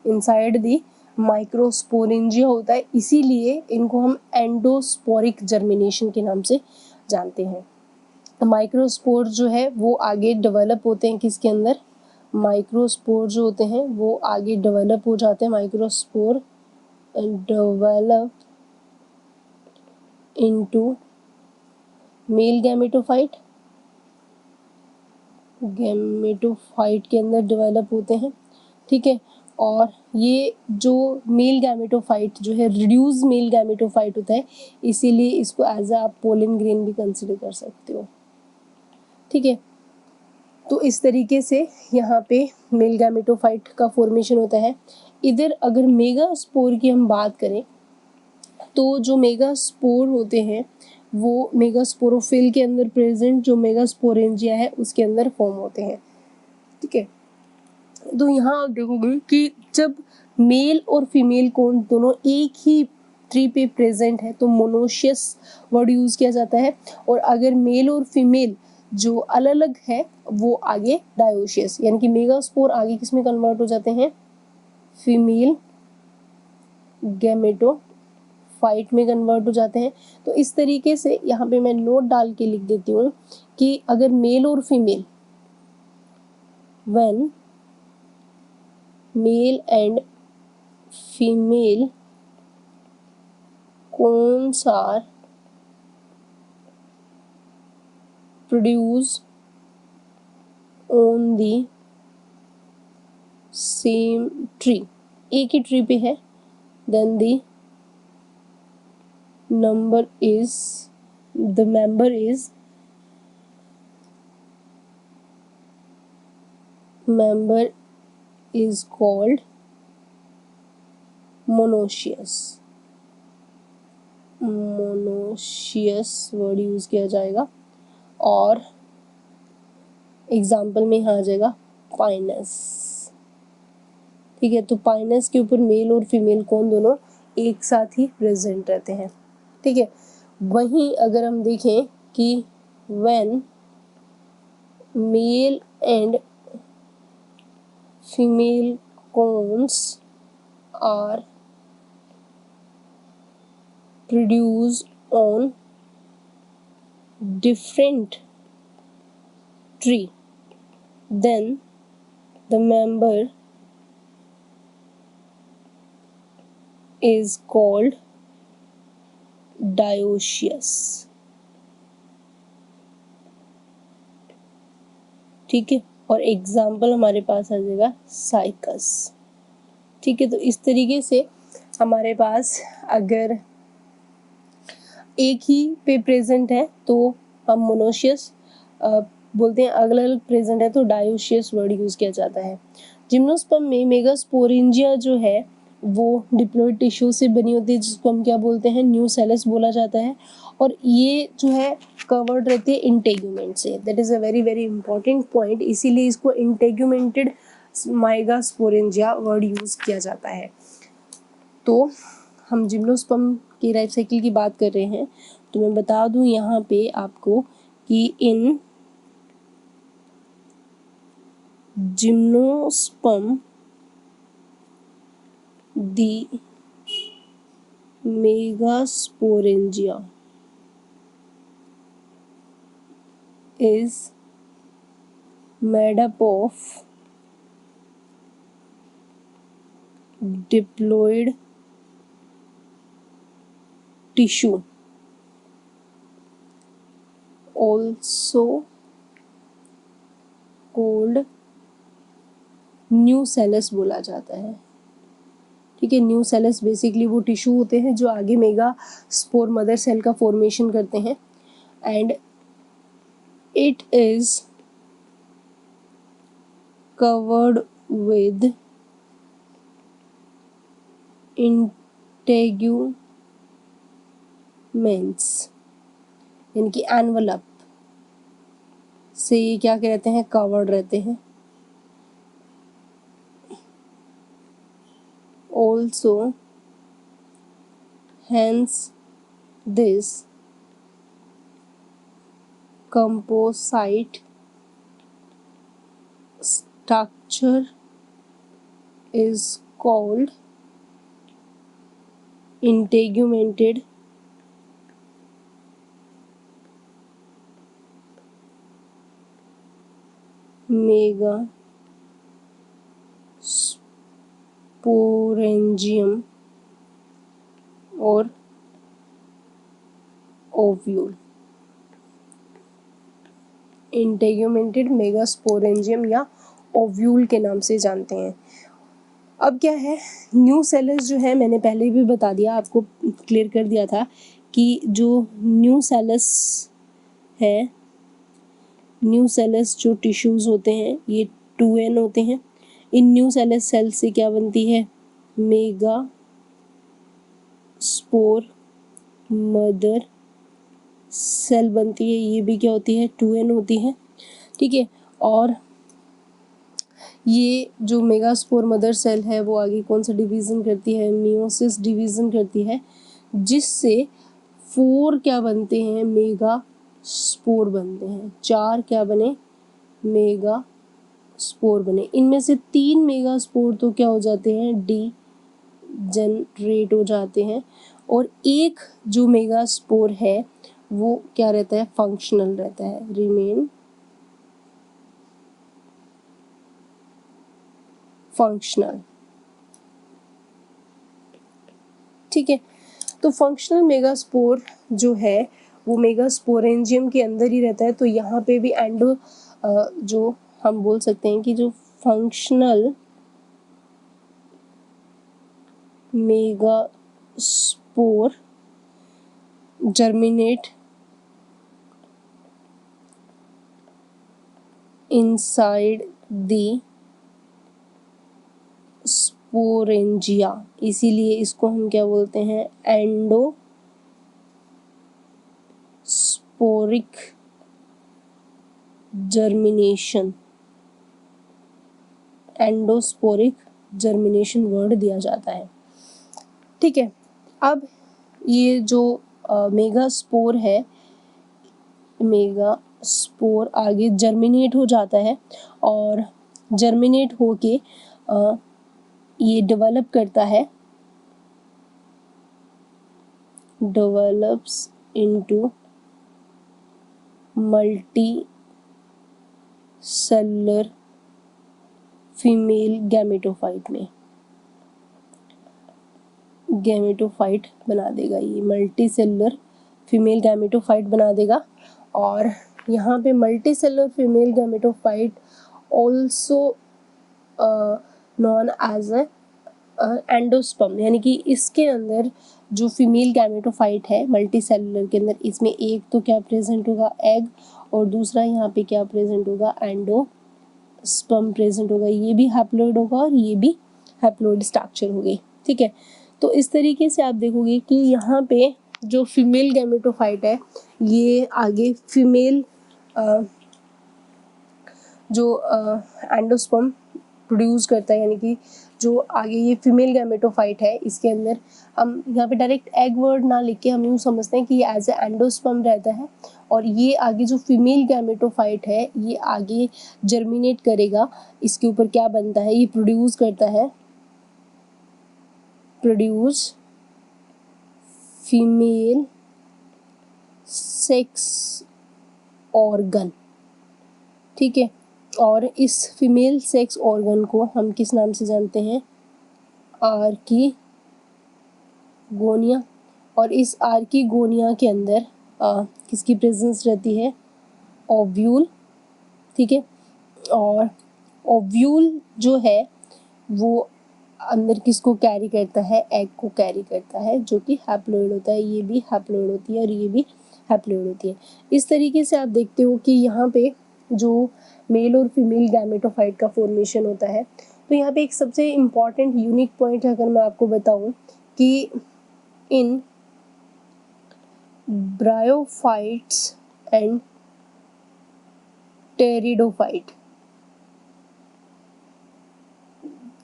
इनसाइड द माइक्रोस्पोरेंजिया होता है, इसीलिए इनको हम एंडोस्पोरिक जर्मिनेशन के नाम से जानते हैं। माइक्रोस्पोर जो है वो आगे डेवलप होते हैं किसके अंदर, माइक्रोस्पोर जो होते हैं वो आगे डेवलप हो जाते हैं, microspore develop into male gametophyte, gametophyte के अंदर डेवलप होते हैं, ठीक है। और ये जो मेल गैमेटोफाइट जो है रिड्यूस मेल गैमेटोफाइट होता है, इसीलिए इसको एज आप पोलन ग्रेन भी कंसिडर कर सकते हो, ठीक है। तो इस तरीके से यहाँ पे मेल गैमेटोफाइट का फॉर्मेशन होता है। इधर अगर मेगास्पोर की हम बात करें तो जो मेगास्पोर होते हैं वो मेगास्पोरोफिल के अंदर प्रेजेंट जो मेगास्पोरेंजिया है उसके अंदर फॉर्म होते हैं, ठीक है। तो यहाँ आप देखोगे कि जब मेल और फीमेल कोन दोनों एक ही ट्री पे प्रेजेंट है तो मोनोशियस वर्ड यूज किया जाता है, और अगर मेल और फीमेल जो अलग अलग है वो आगे डायोशियस, यानी कि मेगास्पोर आगे किस में कन्वर्ट हो जाते हैं, फीमेल गैमेटोफाइट में कन्वर्ट हो जाते हैं। तो इस तरीके से यहाँ पे मैं नोट डाल के लिख देती हूँ कि अगर मेल और female when male and female cones are produced on the same tree, एक ही ट्री पे है, then the member is called monoecious word use किया जाएगा, और एग्जाम्पल में यहाँ आ जाएगा पाइनस, ठीक है। तो पाइनस के ऊपर मेल और फीमेल कोन दोनों एक साथ ही प्रेजेंट रहते हैं, ठीक है। वहीं अगर हम देखें कि when male and female cones are produced on different tree, then the member is called dioecious, ठीक है। और एग्जाम्पल हमारे पास आ जाएगा साइकस, ठीक है। तो इस तरीके से हमारे पास अगर एक ही पे प्रेजेंट है तो हम मोनोशियस बोलते हैं, अलग अलग प्रेजेंट है तो डायोशियस वर्ड यूज किया जाता है। जिम्नोस्पर्म में मेगास्पोरेंजिया जो है वो डिप्लॉइड टिश्यू से बनी होती है, जिसको हम क्या बोलते हैं, न्यूसेलस बोला जाता है, और ये जो है कवर्ड रहती है इंटेग्यूमेंट से। That is a very very important point, इसीलिए इसको इंटेग्यूमेंटेड मेगास्पोरेंजिया वर्ड यूज किया जाता है। तो हम जिम्नोस्पर्म की लाइफ साइकिल की बात कर रहे हैं, तो मैं बता दूं यहाँ पे आपको कि इन gymnosperm the megasporangia is made up of diploid tissue, also called nucellus बोला जाता है, ठीक है। न्यूसेलस बेसिकली वो टिश्यू होते हैं जो आगे मेगा स्पोर मदर सेल का फॉर्मेशन करते हैं, and it is covered with integuments, यानी कि एनवलप से ये क्या कहते हैं, कवर्ड रहते हैं। Also, hence this composite structure is called integumented megasporangium और ओव्यूल, इंटेग्यूमेंटेड मेगास्पोरेंजियम या ओव्यूल के नाम से जानते हैं। अब क्या है, न्यू सेलस जो है, मैंने पहले भी बता दिया आपको, क्लियर कर दिया था कि जो न्यू सेलस है, न्यू सेलस जो टिश्यूज़ होते हैं ये 2n होते हैं। इन न्यू सेलस सेल से क्या बनती है, मेगा स्पोर मदर सेल बनती है, ये भी क्या होती है, 2n होती है, ठीक है। और ये जो मेगास्पोर मदर सेल है वो आगे कौन सा डिवीज़न करती है, मियोसिस डिवीज़न करती है, जिससे 4 क्या बनते हैं, मेगा स्पोर बनते हैं। 4 क्या बने, मेगा स्पोर बने। इनमें से 3 मेगा स्पोर तो क्या हो जाते हैं, डी जनरेट हो जाते हैं, और एक जो मेगा स्पोर है वो क्या रहता है, फंक्शनल रहता है, रिमेन फंक्शनल, ठीक है। तो फंक्शनल मेगास्पोर जो है वो मेगास्पोरेंजियम के अंदर ही रहता है। तो यहाँ पे भी एंडो जो हम बोल सकते हैं कि जो functional megaspore germinate inside the sporangia, इसीलिए इसको हम क्या बोलते हैं, एंडोस्पोरिक जर्मिनेशन, एंडोस्पोरिक जर्मिनेशन वर्ड दिया जाता है, ठीक है। अब ये जो मेगा स्पोर है, मेगा स्पोर आगे जर्मिनेट हो जाता है, और जर्मिनेट होके ये डेवलप करता है, develops into multi cellular female gametophyte में, गैमेटोफाइट बना देगा, ये मल्टी सेलुलर फीमेल गैमेटोफाइट बना देगा। और यहाँ पे multi cellular female gametophyte also known as a endosperm, यानी कि इसके अंदर जो फीमेल गैमेटोफाइट है मल्टी सेलुलर के अंदर, इसमें एक तो क्या प्रेजेंट होगा, एग, और दूसरा यहाँ पे क्या प्रेजेंट होगा, एंडोस्पर्म प्रेजेंट होगा। ये भी हैप्लॉइड होगा और ये भी हैप्लॉइड स्ट्रक्चर होगी, ठीक है। तो इस तरीके से आप देखोगे कि यहाँ पे जो फीमेल गैमेटोफाइट है ये आगे फीमेल जो एंडोस्पर्म प्रोड्यूस करता है, यानी कि जो आगे ये फीमेल गैमेटोफाइट है इसके अंदर हम यहाँ पे डायरेक्ट एग वर्ड ना लिख के हम यूँ समझते हैं कि ये एज ए एंडोस्पर्म रहता है, और ये आगे जो फीमेल गैमेटोफाइट है ये आगे जर्मिनेट करेगा, इसके ऊपर क्या बनता है, ये प्रोड्यूस करता है, प्रोड्यूस फीमेल सेक्स ऑर्गन, ठीक है। और इस फीमेल सेक्स ऑर्गन को हम किस नाम से जानते हैं, आर्कीगोनिया। और इस आर्कीगोनिया के अंदर किसकी प्रेजेंस रहती है, ओव्यूल, ठीक है। और ओव्यूल जो है वो अंदर किसको कैरी करता है, एग को कैरी करता है, जो कि हैप्लॉइड होता है, ये भी हैप्लॉइड होती है और ये भी हैप्लॉइड होती है। इस तरीके से आप देखते हो कि यहाँ पे जो मेल और फीमेल गैमेटोफाइट का फॉर्मेशन होता है। तो यहाँ पे एक सबसे इम्पॉर्टेंट यूनिक पॉइंट अगर मैं आपको बताऊँ कि इन ब्रायोफाइट्स एंड टेरिडोफाइट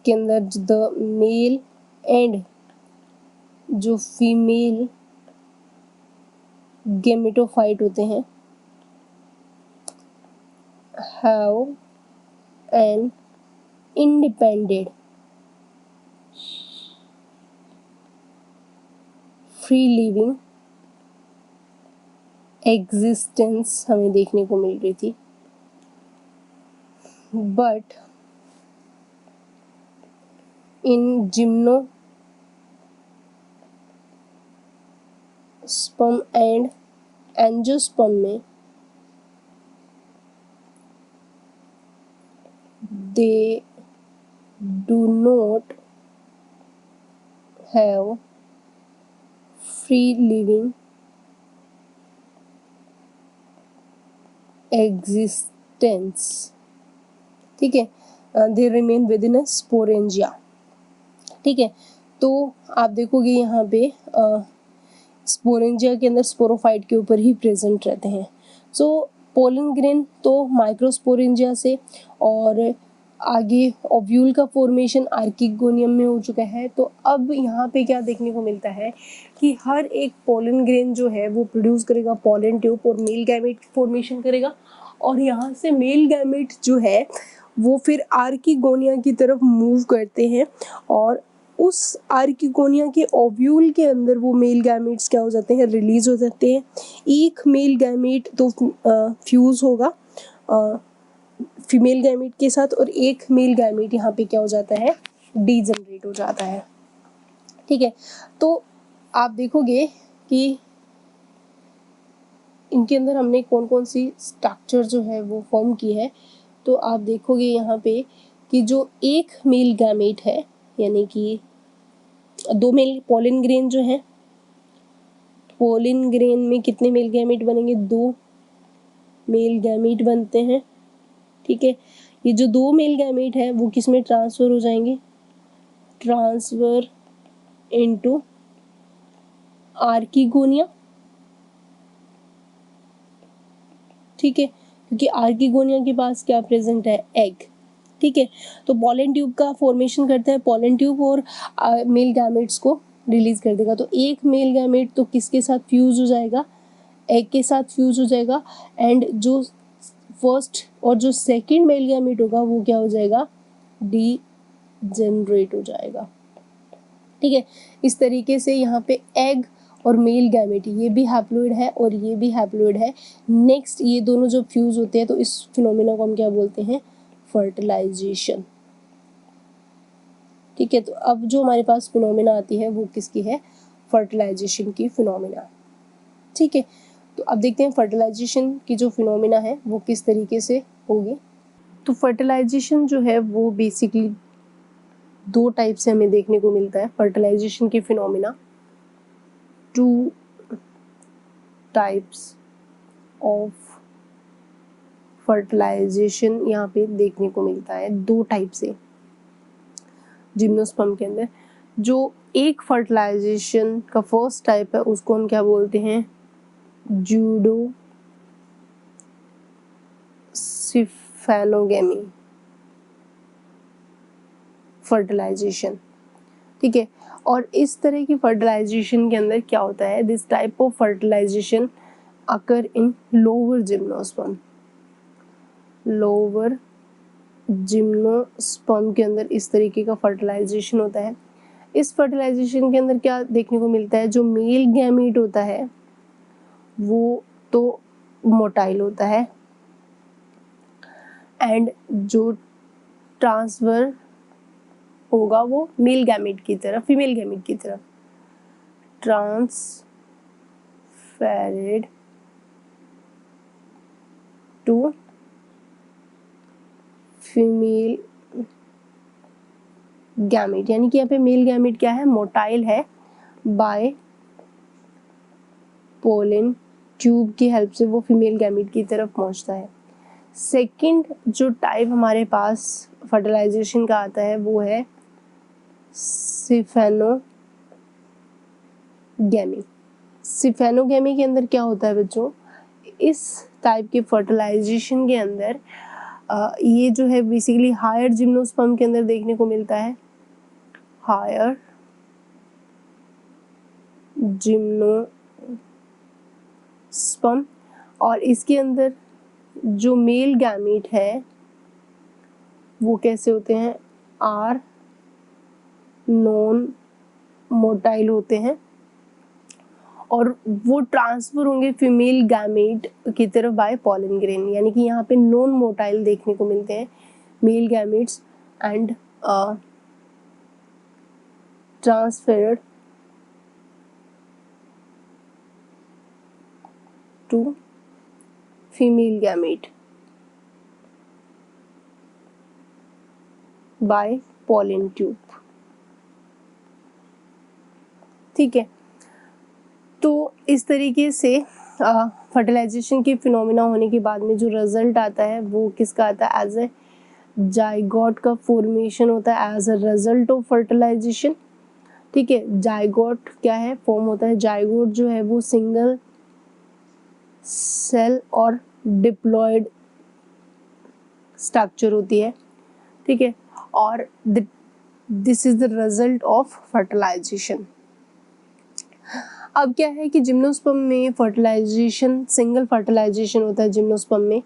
के अंदर द मेल एंड जो फीमेल गैमेटोफाइट होते हैं have an independent free living existence हमें देखने को मिल रही थी, but in sperm and angiosperm में they do not have free living existence, ठीक है, they remain within a sporangia, ठीक है। तो आप देखोगे यहाँ पे स्पोरेंजिया के अंदर स्पोरोफाइट के ऊपर ही प्रेजेंट रहते हैं। सो पोलन ग्रेन तो माइक्रोस्पोरेंजिया से, और आगे ओव्यूल का फॉर्मेशन आर्किगोनियम में हो चुका है। तो अब यहाँ पे क्या देखने को मिलता है कि हर एक पोलन ग्रेन जो है वो प्रोड्यूस करेगा पोलन ट्यूब और मेल गैमेट की फॉर्मेशन करेगा, और यहाँ से मेल गैमेट जो है वो फिर आर्किगोनिया की तरफ मूव करते हैं, और उस आर्किगोनिया के ओव्यूल के अंदर वो मेल गैमेट्स क्या हो जाते हैं, रिलीज हो जाते हैं। एक मेल गैमेट तो फ्यूज होगा फीमेल गैमेट के साथ, और एक मेल गैमेट यहाँ पे क्या हो जाता है, डीजनरेट हो जाता है, ठीक है। तो आप देखोगे कि इनके अंदर हमने कौन कौन सी स्ट्रक्चर जो है वो फॉर्म की है। तो आप देखोगे यहाँ पे कि जो एक मेल गैमेट है, यानी कि दो मेल पोलन ग्रेन जो है, पोलन ग्रेन में कितने मेल गैमेट बनेंगे, दो मेल गैमेट बनते हैं, ठीक है। ये जो दो मेल गैमेट है वो किस में ट्रांसफर हो जाएंगे, ट्रांसफर इनटू आर्किगोनिया, ठीक है, क्योंकि आर्किगोनिया के पास क्या प्रेजेंट है, एग, ठीक है। तो पोलन ट्यूब का फॉर्मेशन करता है पोलन ट्यूब, और मेल गैमेट्स को रिलीज कर देगा। तो एक मेल गैमेट तो किसके साथ फ्यूज हो जाएगा, एग के साथ फ्यूज हो जाएगा, एंड जो फर्स्ट और जो सेकंड मेल गैमेट होगा वो क्या हो जाएगा, डीजेनरेट हो जाएगा, ठीक है। इस तरीके से यहाँ पे एग और मेल गैमेट, ये भी हैप्लोइड है और ये भी हैप्लोइड है। नेक्स्ट ये दोनों जब फ्यूज होते हैं तो इस फिनोमेना को हम क्या बोलते हैं, फर्टिलाइजेशन, ठीक है। तो अब जो हमारे पास फिनोमेना आती है वो किसकी है, फर्टिलाइजेशन की फिनोमेना, ठीक है। तो अब देखते हैं फर्टिलाइजेशन की जो फिनोमेना है वो किस तरीके से होगी। तो फर्टिलाइजेशन जो है वो बेसिकली दो टाइप से हमें देखने को मिलता है फर्टिलाइजेशन की phenomena. Two types of fertilization यहाँ पे देखने को मिलता है, दो टाइप से जिम्नोस्पर्म के अंदर। जो एक फर्टिलाइजेशन का फर्स्ट टाइप है उसको हम क्या बोलते हैं, जूडो सिफेनोगेमी फर्टिलाइजेशन, ठीक है। और इस तरह की फर्टिलाइजेशन के अंदर क्या होता है, this type of fertilization occur in lower gymnosperm, lower gymnosperm के अंदर इस तरीके का फर्टिलाइजेशन होता है। इस फर्टिलाइजेशन के अंदर क्या देखने को मिलता है, जो मेल गैमीट होता है वो तो मोटाइल होता है, एंड जो ट्रांसफर होगा वो मेल गैमीट की तरफ, फीमेल गैमीट की तरफ, ट्रांसफेरेड टू फीमेल गैमीट, यानी कि यहाँ पे मेल गैमीट क्या है, मोटाइल है, बाय पोलन ट्यूब की हेल्प से वो फीमेल गैमीट की तरफ पहुंचता है। सेकंड जो टाइप हमारे पास फर्टिलाइजेशन का आता है वो है सिफेनोगेमी। सिफेनोगेमी के अंदर क्या होता है बच्चों, इस टाइप के फर्टिलाइजेशन के अंदर ये जो है बेसिकली हायर जिम्नोस्पर्म के अंदर देखने को मिलता है, हायर जिम्नोस्पर्म, और इसके अंदर जो मेल गैमीट है वो कैसे होते हैं, आर नॉन मोटाइल होते हैं, और वो ट्रांसफर होंगे फीमेल गैमेट की तरफ बाय पोलन ग्रेन, यानी कि यहाँ पे नॉन मोटाइल देखने को मिलते हैं male gametes, and transferred to female gamete by pollen tube. ठीक है, तो इस तरीके से फर्टिलाइजेशन की फिनोमिना होने के बाद में जो रिजल्ट आता है वो किसका आता है, एज ए जाइगोट का फॉर्मेशन होता है as a result of fertilization. ठीक है, जाइगोट क्या है, फॉर्म होता है। जाइगोट जो है वो सिंगल सेल और डिप्लॉयड स्ट्रक्चर होती है। ठीक है, और this is the result of fertilization. अब क्या है कि जिम्नोस्पर्म में फर्टिलाइजेशन, सिंगल फर्टिलाइजेशन होता है जिम्नोस्पर्म में,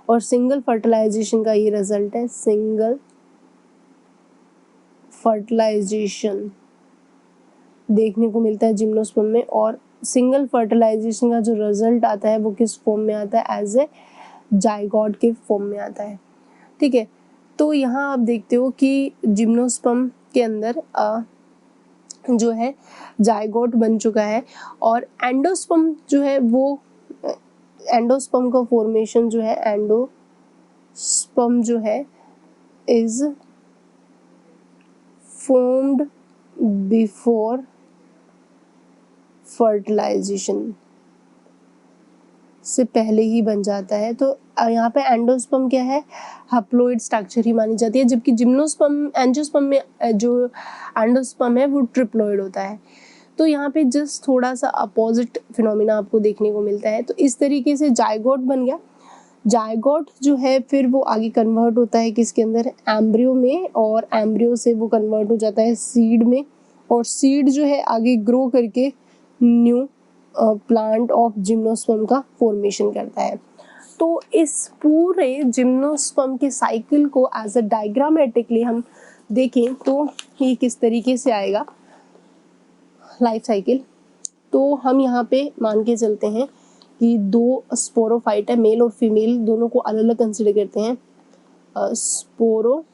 और सिंगल फर्टिलाइजेशन का ये रिजल्ट है, सिंगल फर्टिलाइजेशन देखने को मिलता है जिम्नोस्पर्म में। और सिंगल फर्टिलाइजेशन का जो रिजल्ट आता है वो किस फॉर्म में आता है, एज ए जाइगोट के फॉर्म में आता है। ठीक है, तो यहाँ आप देखते हो कि जिम्नोस्पर्म के अंदर जो है जाइगोट बन चुका है, और एंडोस्पर्म जो है वो, एंडोस्पर्म का फॉर्मेशन जो है, एंडोस्पर्म जो है इज फॉर्म्ड बिफोर फर्टिलाइजेशन, से पहले ही बन जाता है। तो यहाँ पे एंडोस्पर्म क्या है, हैप्लॉइड स्ट्रक्चर ही मानी जाती है, जबकि जिम्नोस्पर्म, एंजियोस्पर्म में जो एंडोस्पर्म है वो ट्रिप्लॉइड होता है। तो यहाँ पे जस्ट थोड़ा सा अपोजिट फिनोमिना आपको देखने को मिलता है। तो इस तरीके से जाइगोट बन गया। जाइगोट जो है फिर वो आगे कन्वर्ट होता है किसके अंदर, एम्ब्रियो में, और एम्ब्रियो से वो कन्वर्ट हो जाता है सीड में, और सीड जो है आगे ग्रो करके न्यू प्लांट ऑफ जिम्नोस्पर्म का फॉर्मेशन करता है। तो इस पूरे जिम्नोस्पर्म के साइकिल को एज अ डायग्रामेटिकली हम देखें तो ये किस तरीके से आएगा लाइफ साइकिल। तो हम यहाँ पे मान के चलते हैं कि दो स्पोरोफाइट है, मेल और फीमेल दोनों को अलग अलग कंसिडर करते हैं। स्पोरोफाइट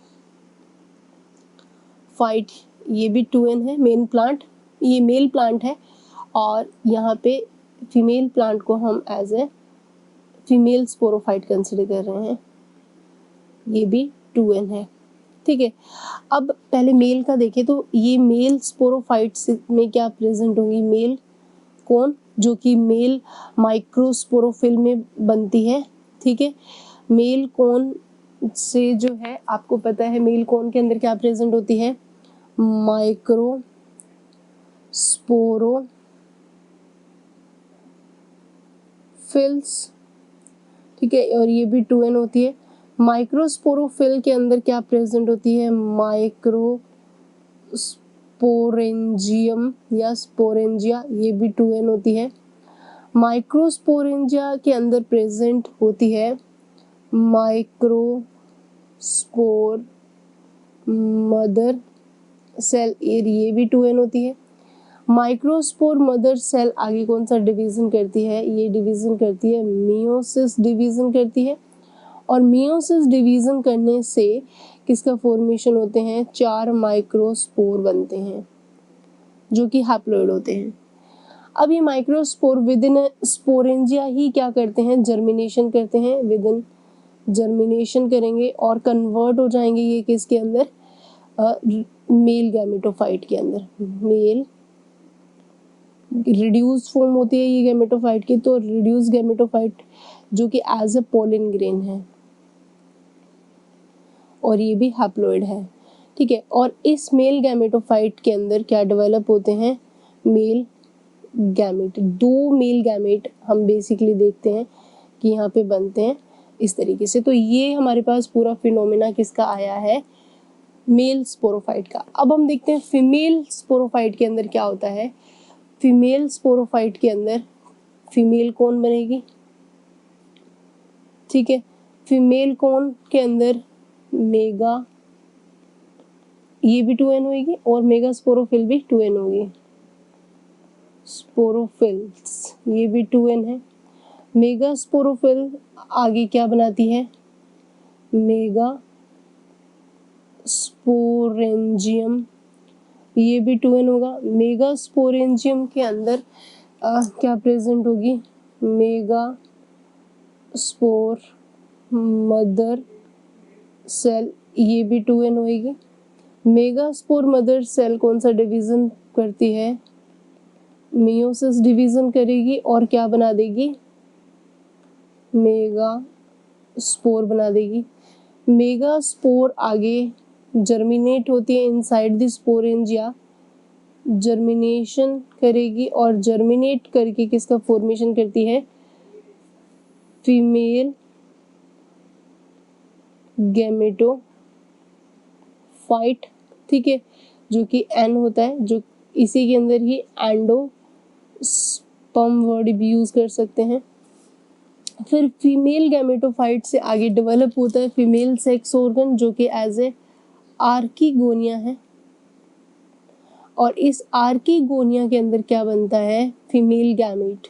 ये भी 2n है, मेन प्लांट, ये मेल प्लांट है, और यहाँ पे फीमेल प्लांट को हम as a female sporophyte consider कर रहे हैं, ये भी 2n है। ठीक है, अब पहले मेल का देखें तो ये मेल स्पोरोफाइट्स में क्या प्रेजेंट होंगी, मेल कौन, जो कि मेल माइक्रोस्पोरोफिल में बनती है। ठीक है, मेल कौन से जो है आपको पता है मेल कौन के अंदर क्या प्रेजेंट होती है, माइक्रोस्पोरोफिल्स। ठीक है, और ये भी 2n होती है। माइक्रोस्पोरोफिल के अंदर क्या प्रेजेंट होती है, माइक्रोस्पोरेंजियम या स्पोरेंजिया, ये भी 2n होती है। माइक्रोस्पोरेंजिया के अंदर प्रेजेंट होती है माइक्रोस्पोर मदर सेल, ये भी 2n होती है। माइक्रोस्पोर मदर सेल आगे कौन सा डिवीजन करती है, ये डिवीजन करती है मियोसिस डिवीजन करती है, और मियोसिस डिवीजन करने से किसका फॉर्मेशन होते हैं, 4 माइक्रोस्पोर बनते हैं जो कि हैप्लॉइड होते हैं। अब ये माइक्रोस्पोर विद इन स्पोरेंजिया ही क्या करते हैं, जर्मिनेशन करते हैं, विद इन जर्मिनेशन करेंगे और कन्वर्ट हो जाएंगे ये किसके अंदर, मेल गैमेटोफाइट के अंदर। मेल रिड्यूस फॉर्म होती है ये गैमेटोफाइट की, तो रिड्यूस गैमेटोफाइट जो कि एज ए पोलन ग्रेन है, और ये भी हैप्लॉइड है। ठीक है, और इस मेल गैमेटोफाइट के अंदर क्या डेवलप होते हैं, मेल गैमेट, 2 मेल गैमेट हम बेसिकली देखते हैं कि यहाँ पे बनते हैं इस तरीके से। तो ये हमारे पास पूरा फिनोमिना किसका आया है, मेल स्पोरोफाइट का। अब हम देखते हैं फीमेल स्पोरोफाइट के अंदर क्या होता है। फीमेल स्पोरोफाइट के अंदर फीमेल कौन बनेगी, ठीक है, फीमेल कौन के अंदर मेगा, ये भी 2n होगी, और मेगा स्पोरोफिल भी 2n होगी। स्पोरोफिल्स ये भी 2n है। मेगा स्पोरोफिल आगे क्या बनाती है, मेगा स्पोरेंजियम, ये भी 2n होगा। मेगा स्पोरेंजियम के अंदर क्या प्रेजेंट होगी, मेगा स्पोर मदर सेल, ये भी 2n होएगी। मेगा स्पोर मदर सेल कौन सा डिवीजन करती है, मियोसिस डिवीजन करेगी और क्या बना देगी, मेगा स्पोर बना देगी। मेगा स्पोर आगे जर्मिनेट होती है इनसाइड द स्पोरेंजिया, जर्मिनेशन करेगी और जर्मिनेट करके किसका फॉर्मेशन करती है, फीमेल गैमेटोफाइट, ठीक है, जो कि एन होता है, जो इसी के अंदर ही एंडोस्पर्म वर्ड भी यूज कर सकते हैं। फिर फीमेल गैमेटोफाइट से आगे डेवलप होता है फीमेल सेक्स ऑर्गन, जो कि एज ए आर्किगोनिया है, और इस आर्किगोनिया के अंदर क्या बनता है, फीमेल गैमेट,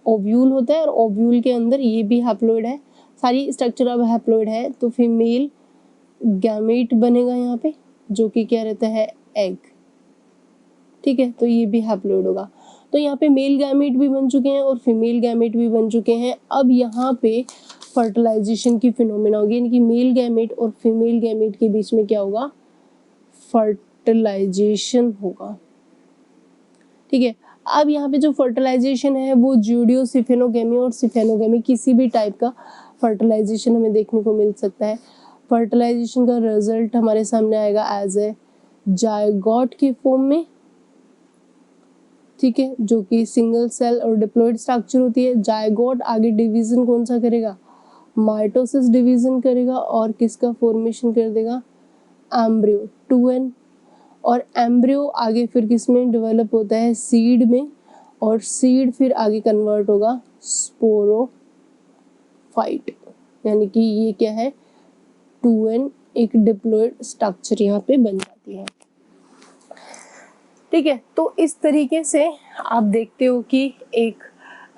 ओव्यूल होता है और ओव्यूल के अंदर ये भी हैप्लॉइड है, सारी स्ट्रक्चर अब हैप्लॉइड है, तो फीमेल गैमेट बनेगा यहाँ पे, जो कि क्या रहता है, एग, ठीक है, तो ये भी हैप्लॉइड होगा। तो यहाँ पे मेल गैमेट भी बन चुके हैं और फीमेल गैमेट भी बन चुके हैं। अब यहाँ पे फर्टिलाइजेशन की फिनोमेना होगी, यानी कि मेल गैमेट और फीमेल गैमेट के बीच में क्या होगा, फर्टिलाइजेशन होगा, ठीक है। अब यहाँ पे जो फर्टिलाइजेशन है वो ज्यूडियो सिफेनोगेमी और सिफेनोगेमी, किसी भी टाइप का फर्टिलाइजेशन हमें देखने को मिल सकता है। फर्टिलाइजेशन का रिजल्ट हमारे सामने आएगा एज ए जायगोट के फॉर्म में, ठीक है, जो कि सिंगल सेल और डिप्लॉइड स्ट्रक्चर होती है। जायगोट आगे डिवीजन कौन सा करेगा, माइटोसिस डिवीजन करेगा और किसका फॉर्मेशन कर देगा, एम्ब्रियो, 2n, और एम्ब्रियो आगे फिर किस में डेवलप होता है, सीड में, और सीड फिर आगे कन्वर्ट होगा स्पोरोफाइट, यानी कि ये क्या है, 2n एक डिप्लॉइड स्ट्रक्चर यहाँ पे बन जाती है, ठीक है। तो इस तरीके से आप देखते हो कि एक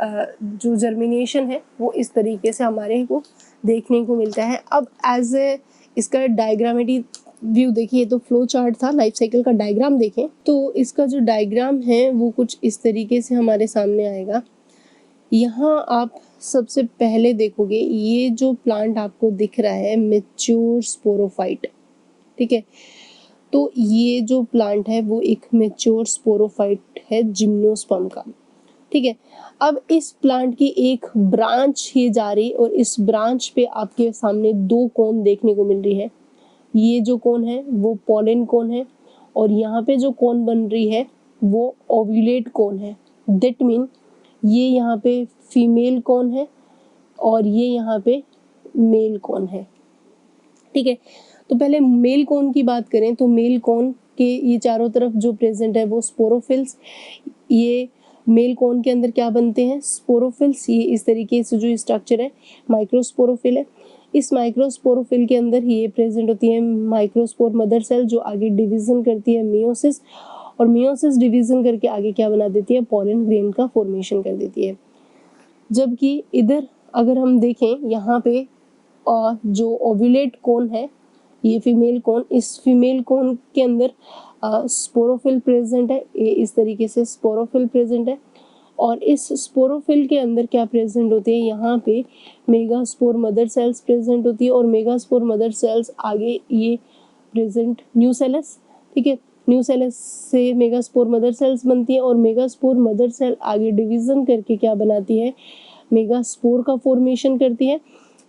जो जर्मिनेशन है वो इस तरीके से हमारे को देखने को मिलता है। अब एज ए इसका डायग्रामेटिक व्यू देखिए, तो फ्लो चार्ट था, लाइफ साइकिल का डायग्राम देखें तो इसका जो डायग्राम है वो कुछ इस तरीके से हमारे सामने आएगा। यहाँ आप सबसे पहले देखोगे ये जो प्लांट आपको दिख रहा है मैच्योर स्पोरोफाइट, ठीक है, तो ये जो प्लांट है वो एक मैच्योर स्पोरोफाइट है जिम्नोस्पर्म का, ठीक है। अब इस प्लांट की एक ब्रांच ही जा रही और इस ब्रांच पे आपके सामने दो कोन देखने को मिल रही है। ये जो कोन है वो पॉलन कोन है और यहाँ पे जो कोन बन रही है वो ओव्यूलेट कोन है। दैट मीन ये यहाँ पे फीमेल कोन है और ये यहाँ पे मेल कोन है, ठीक है। तो पहले मेल कोन की बात करें तो मेल कोन के ये चारों तरफ जो प्रेजेंट है वो स्पोरोफिल्स, ये मेल कोन के अंदर क्या बनते हैं, स्पोरोफिल्स, ये इस तरीके से जो स्ट्रक्चर है माइक्रोस्पोरोफिल है। इस माइक्रोस्पोरोफिल के अंदर ये प्रेजेंट होती है माइक्रोस्पोर मदर सेल, जो आगे डिवीजन करती है मियोसिस, और मियोसिस डिवीजन करके आगे क्या बना देती है, पॉलन ग्रेन का फॉर्मेशन कर देती है। जबकि इधर अगर हम देखें यहाँ पे जो ओव्यूलेट कोन है ये फीमेल कोन, इस फीमेल कोन के अंदर स्पोरोफिल प्रेजेंट है, ये इस तरीके से स्पोरोफिल प्रेजेंट है, और इस स्पोरोफिल के अंदर क्या प्रेजेंट होती है, यहाँ पे मेगास्पोर मदर सेल्स प्रेजेंट होती है और मेगास्पोर मदर सेल्स आगे ये प्रेजेंट न्यूसेलस, ठीक है, न्यूसेलस से मेगास्पोर मदर सेल्स बनती है और मेगास्पोर मदर सेल आगे डिवीजन करके क्या बनाती है, मेगास्पोर का फॉर्मेशन करती है।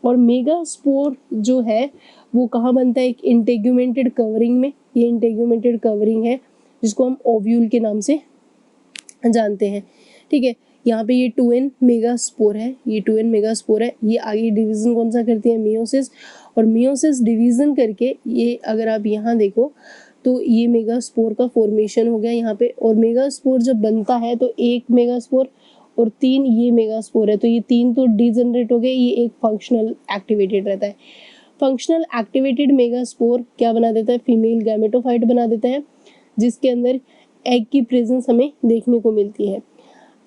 और मेगास्पोर जो है वो कहाँ बनता है, एक इंटेग्यूमेंटेड कवरिंग में, ये इंटेग्यूमेंटेड कवरिंग है जिसको हम ओव्यूल के नाम से जानते हैं, ठीक है। यहाँ पे ये 2n मेगास्पोर है, ये 2n मेगास्पोर है, ये आगे डिवीजन कौन सा करती है, मियोसिस, और मियोसिस डिवीजन करके ये अगर आप यहाँ देखो तो ये मेगास्पोर का फॉर्मेशन हो गया यहाँ पे, और मेगास्पोर जब बनता है तो एक मेगास्पोर और 3 ये मेगास्पोर है, तो ये 3 तो डीजनरेट हो गए, ये एक फंक्शनल एक्टिवेटेड रहता है। फंक्शनल एक्टिवेटेड मेगास्पोर क्या बना देता है, फीमेल गैमेटोफाइट बना देता है, जिसके अंदर एग की प्रेजेंस हमें देखने को मिलती है।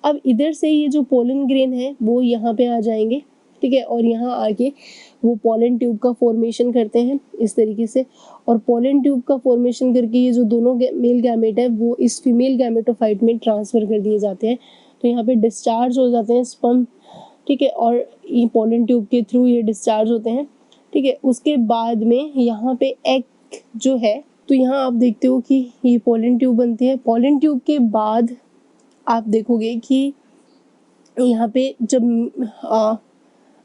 अब इधर से ये जो पोलन ग्रेन है वो यहाँ पे आ जाएंगे, ठीक है, और यहाँ आके वो पोलन ट्यूब का फॉर्मेशन करते हैं इस तरीके से, और पोलन ट्यूब का फॉर्मेशन करके ये जो दोनों मेल गैमेट है वो इस फीमेल गैमेटोफाइट में ट्रांसफर कर दिए जाते हैं, तो यहाँ पे डिस्चार्ज हो जाते हैं स्पर्म, ठीक है, और ये पोलन ट्यूब के थ्रू ये डिस्चार्ज होते हैं, ठीक है। उसके बाद में यहाँ पे एग जो है, तो यहाँ आप देखते हो कि ये पोलन ट्यूब बनती है। पोलन ट्यूब के बाद आप देखोगे कि यहाँ पे जब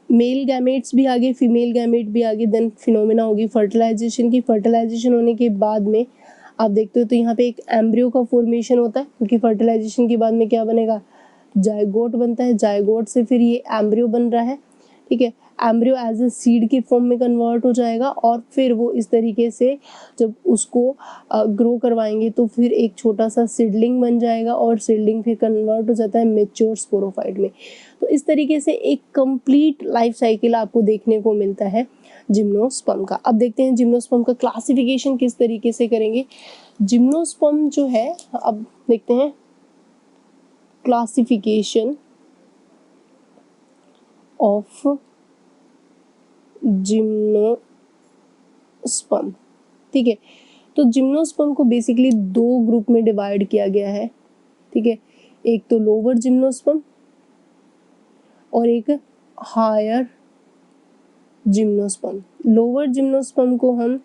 मेल गैमेट्स भी आगे, फीमेल गैमेट भी आगे, देन फिनोमेना होगी फर्टिलाइजेशन की। फर्टिलाइजेशन होने के बाद में आप देखते हो तो यहाँ पे एक एम्ब्रियो का फॉर्मेशन होता है, क्योंकि फर्टिलाइजेशन के बाद में क्या बनेगा, जायगोट बनता है। जायगोट से फिर ये एम्ब्रियो बन रहा है, ठीक है। एम्ब्रियो एज ए सीड के फॉर्म में कन्वर्ट हो जाएगा और फिर वो इस तरीके से जब उसको ग्रो करवाएंगे तो फिर एक छोटा सा सीडलिंग बन जाएगा और सीडलिंग फिर कन्वर्ट हो जाता है मैच्योर स्पोरोफाइट में। तो इस तरीके से एक कंप्लीट लाइफ साइकिल आपको देखने को मिलता है जिम्नोस्पर्म का। अब देखते हैं जिम्नोस्पर्म का क्लासिफिकेशन किस तरीके से करेंगे। जिम्नोस्पर्म जो है, अब देखते हैं क्लासिफिकेशन ऑफ जिम्नोस्पर्म, ठीक है। तो जिम्नोस्पर्म को बेसिकली दो ग्रुप में डिवाइड किया गया है, ठीक है। एक तो लोअर जिम्नोस्पर्म और एक हायर जिम्नोस्पर्म। लोअर जिम्नोस्पर्म को हम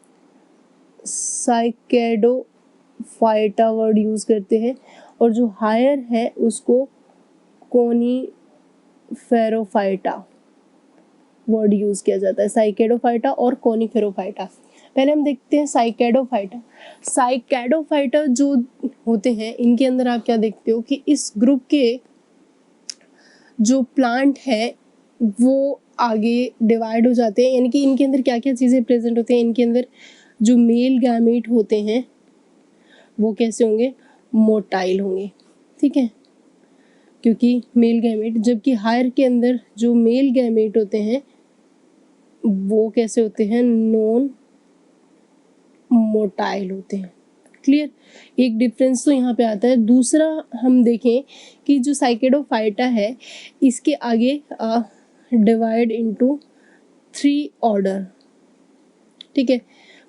साइकेडोफाइटा वर्ड यूज करते हैं और जो हायर है उसको कोनीफेरोफाइटा वर्ड यूज किया जाता है। साइकेडोफाइटा और कोनीफेरोफाइटा। पहले हम देखते हैं साइकेडोफाइटा। साइकेडोफाइटा जो होते हैं, इनके अंदर आप क्या देखते हो कि इस ग्रुप के जो प्लांट है वो आगे डिवाइड हो जाते हैं, यानी कि इनके अंदर क्या क्या चीज़ें प्रेजेंट होते हैं। इनके अंदर जो मेल गैमेट होते हैं वो कैसे होंगे, मोटाइल होंगे, ठीक है, क्योंकि मेल गैमेट, जबकि हायर के अंदर जो मेल गैमेट होते हैं वो कैसे होते हैं, नॉन मोटाइल होते हैं। क्लियर, एक डिफरेंस तो यहाँ पे आता है। दूसरा हम देखें कि जो साइकेडोफाइटा है इसके आगे डिवाइड इनटू 3 ऑर्डर, ठीक है।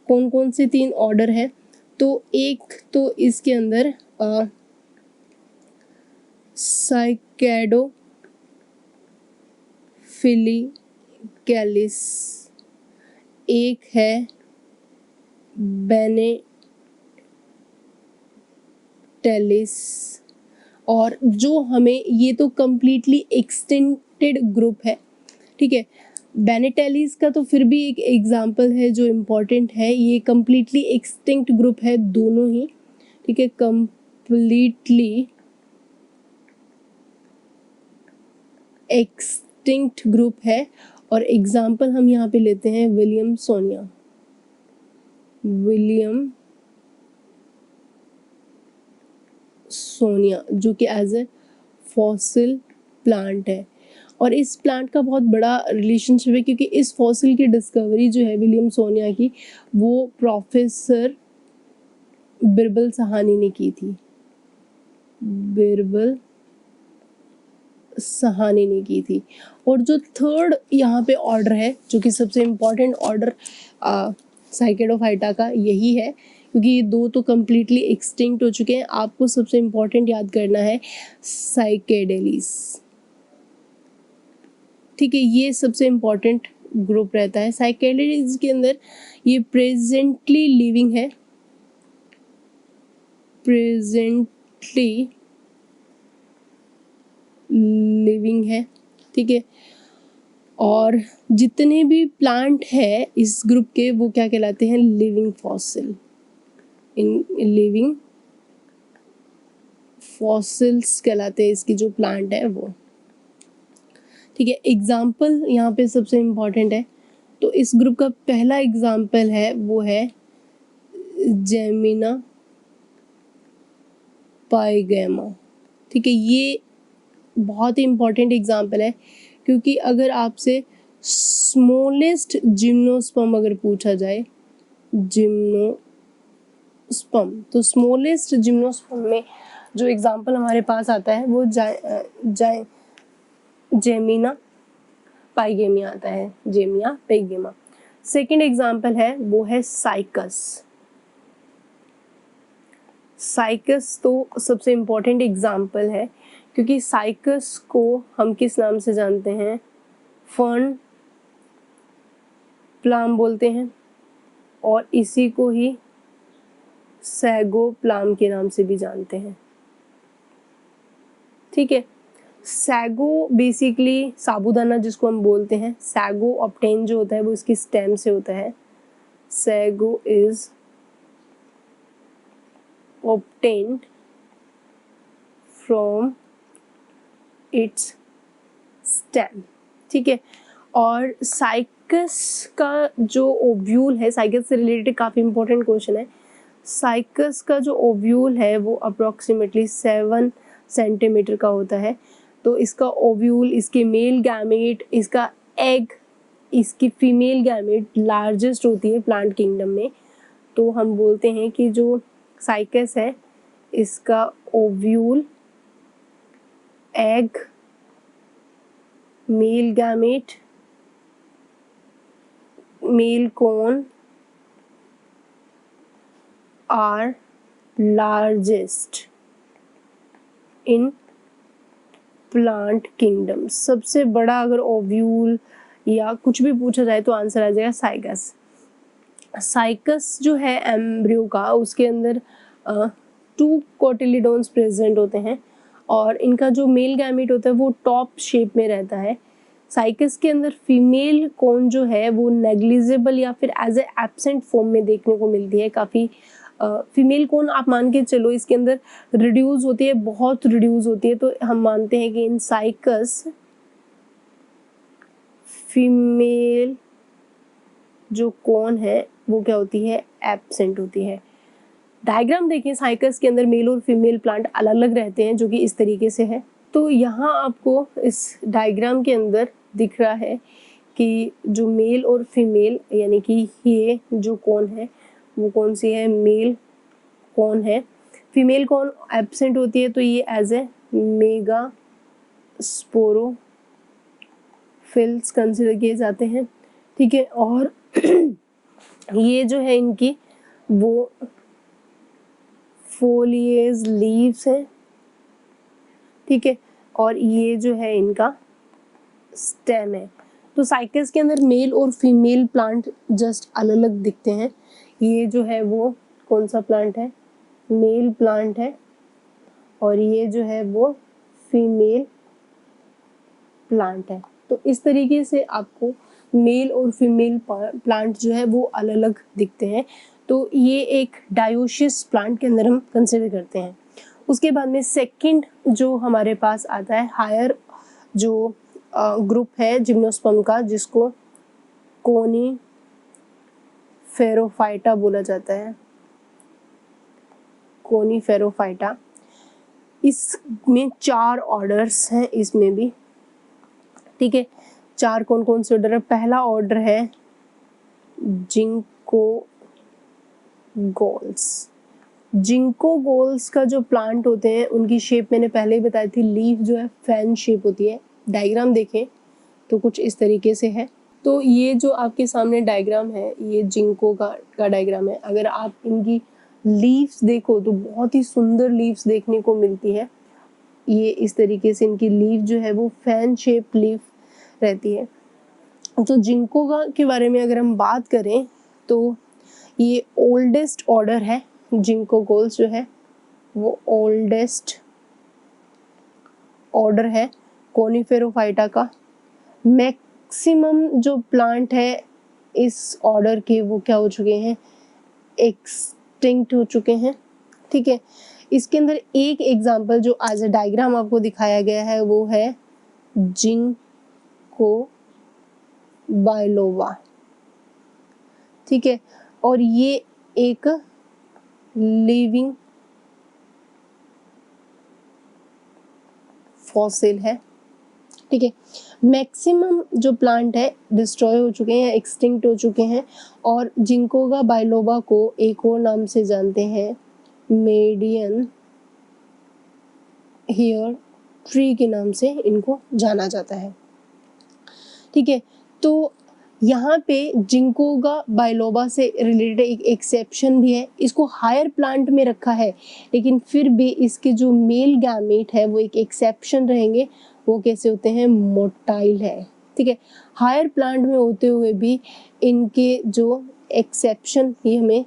कौन कौन से 3 ऑर्डर है, तो एक तो इसके अंदर साइकेडोफिलिकैलिस, एक है बेनेटेलिस, और जो हमें ये तो कंप्लीटली एक्सटिंक्टेड ग्रुप है, ठीक है। बेनेटेलिस का तो फिर भी एक एग्जाम्पल है जो इम्पोर्टेंट है, ये कंप्लीटली एक्सटिंक्ट ग्रुप है दोनों ही, ठीक है, कंप्लीटली एक्सटिंक्ट ग्रुप है। और एग्जाम्पल हम यहाँ पे लेते हैं विलियमसोनिया, जो कि एज ए फॉसिल प्लांट है। और इस प्लांट का बहुत बड़ा रिलेशनशिप है, क्योंकि इस फॉसिल की डिस्कवरी जो है विलियमसोनिया की, वो प्रोफेसर बिरबल सहानी ने की थी। बिरबल सहानी ने की थी। और जो थर्ड यहाँ पे ऑर्डर है, जो कि सबसे इम्पोर्टेंट ऑर्डर साइकेडोफाइटा का यही है, क्योंकि ये दो तो कम्प्लीटली एक्सटिंक्ट हो चुके हैं। आपको सबसे इम्पोर्टेंट याद करना है साइकेडेलिस, ठीक है, ये सबसे इम्पोर्टेंट ग्रुप रहता है। साइकेडेलिस के अंदर ये प्रेजेंटली लिविंग है, ठीक है। और जितने भी प्लांट है इस ग्रुप के वो क्या कहलाते हैं, लिविंग फॉसिल, लिविंग फॉसिल्स कहलाते हैं इसकी जो प्लांट है वो, ठीक है। एग्जाम्पल यहाँ पे सबसे इम्पोर्टेंट है, तो इस ग्रुप का पहला एग्जाम्पल है वो है जेमिना पाइगेमा, ठीक है। ये बहुत ही इम्पोर्टेंट एग्जाम्पल है, क्योंकि अगर आपसे स्मॉलेस्ट जिम्नोस्पर्म अगर पूछा जाए, जिम्नोस्पर्म, तो स्मॉलेस्ट जिम्नोस्पर्म में जो एग्जाम्पल हमारे पास आता है वो जेमिना पाइगेमिया आता है, जेमिया पाइगेमा। सेकेंड एग्जाम्पल है वो है साइकस। तो सबसे इम्पोर्टेंट एग्जाम्पल है, क्योंकि साइकस को हम किस नाम से जानते हैं, फर्न प्लाम बोलते हैं, और इसी को ही सैगो प्लाम के नाम से भी जानते हैं। ठीक है, सैगो बेसिकली साबूदाना जिसको हम बोलते हैं, सैगो ऑब्टेन जो होता है वो इसकी स्टेम से होता है। Sago is obtained from its stem। ठीक है, और साइकस का जो ओव्यूल है, साइकस से रिलेटेड काफ़ी इंपॉर्टेंट क्वेश्चन है। साइकस का जो ओव्यूल है वो अप्रोक्सीमेटली 7 सेंटीमीटर का होता है। तो इसका ओव्यूल, इसके मेल गैमेट, इसका एग, इसकी फीमेल गैमेट लार्जेस्ट होती है प्लांट किंगडम में। तो हम बोलते हैं कि जो साइकस है इसका ovule, egg, male gamete, male cone are largest in plant kingdom. सबसे बड़ा अगर ओव्यूल या कुछ भी पूछा जाए तो आंसर आ जाएगा साइकस। साइकस जो है एम्ब्रियो का, उसके अंदर 2 कोटिलिडोन्स प्रेजेंट होते हैं और इनका जो मेल गैमेट होता है वो टॉप शेप में रहता है। साइकस के अंदर फीमेल कोन जो है वो नेग्लिजिबल या फिर एज ए एब्सेंट फॉर्म में देखने को मिलती है। काफ़ी फीमेल कोन आप मान के चलो इसके अंदर रिड्यूस होती है, बहुत रिड्यूस होती है। तो हम मानते हैं कि इन साइकस फीमेल जो कोन है वो क्या होती है, एब्सेंट होती है। डायग्राम देखें, साइकस के अंदर मेल और फीमेल प्लांट अलग अलग रहते हैं, जो कि इस तरीके से है। तो यहाँ आपको इस डायग्राम के अंदर दिख रहा है कि जो मेल और फीमेल, यानी कि ये जो कोन है वो कौन सी है, मेल कोन है। फीमेल कोन एब्सेंट होती है तो ये as a mega sporophylls consider किए जाते हैं। ठीक है, और ये जो है इनकी वो फोलिएज लीव्स है। ठीक है, और ये जो है इनका स्टेम है। तो साइकस के अंदर मेल और फीमेल प्लांट जस्ट अलग अलग दिखते हैं। ये जो है वो कौन सा प्लांट है, मेल प्लांट है, और ये जो है वो फीमेल प्लांट है। तो इस तरीके से आपको मेल और फीमेल प्लांट जो है वो अलग अलग दिखते हैं। तो ये एक डायोसियस प्लांट के अंदर हम कंसिडर करते हैं। उसके बाद में सेकंड जो हमारे पास आता है हायर जो ग्रुप है जिम्नोस्पर्म का, जिसको कोनीफेरोफाइटा बोला जाता है। कोनीफेरोफाइटा, इसमें 4 ऑर्डर्स हैं इसमें भी। ठीक है, 4 कौन कौन से ऑर्डर है। पहला ऑर्डर है जिंकोगोल्स। जिंकोगोल्स का जो प्लांट होते हैं उनकी शेप मैंने पहले ही बताई थी, लीफ जो है फैन शेप होती है। डायग्राम देखें तो कुछ इस तरीके से है। तो ये जो आपके सामने डायग्राम है ये जिंको का डायग्राम है। अगर आप इनकी लीव्स देखो तो बहुत ही सुंदर लीव्स देखने को मिलती है। ये इस तरीके से इनकी लीफ जो है वो फैन शेप लीफ रहती है। तो जिंको के बारे में अगर हम बात करें तो ये ओल्डेस्ट ऑर्डर है। जिंकोगोल्स जो है वो ओल्डेस्ट ऑर्डर है कोनीफेरोफाइटा का। मैक्सिमम जो प्लांट है इस ऑर्डर के वो क्या हो चुके हैं, एक्सटिंक्ट हो चुके हैं। ठीक है, इसके अंदर एक एग्जांपल जो एज ए डायग्राम आपको दिखाया गया है वो है जिंको बायलोवा। ठीक है, और ये एक लिविंग फॉसिल है। ठीक है, मैक्सिमम जो प्लांट है डिस्ट्रॉय हो चुके हैं, एक्सटिंक्ट हो चुके हैं। और जिंकोगा बायलोबा को एक और नाम से जानते हैं, मेडियन हेयर ट्री के नाम से इनको जाना जाता है। ठीक है, तो यहाँ पे जिंकोगा बाइलोबा से रिलेटेड एक एक्सेप्शन भी है, इसको हायर प्लांट में रखा है लेकिन फिर भी इसके जो मेल गैमेट है वो एक एक्सेप्शन रहेंगे, वो कैसे होते हैं, मोटाइल है। ठीक है, हायर प्लांट में होते हुए भी इनके जो एक्सेप्शन ये हमें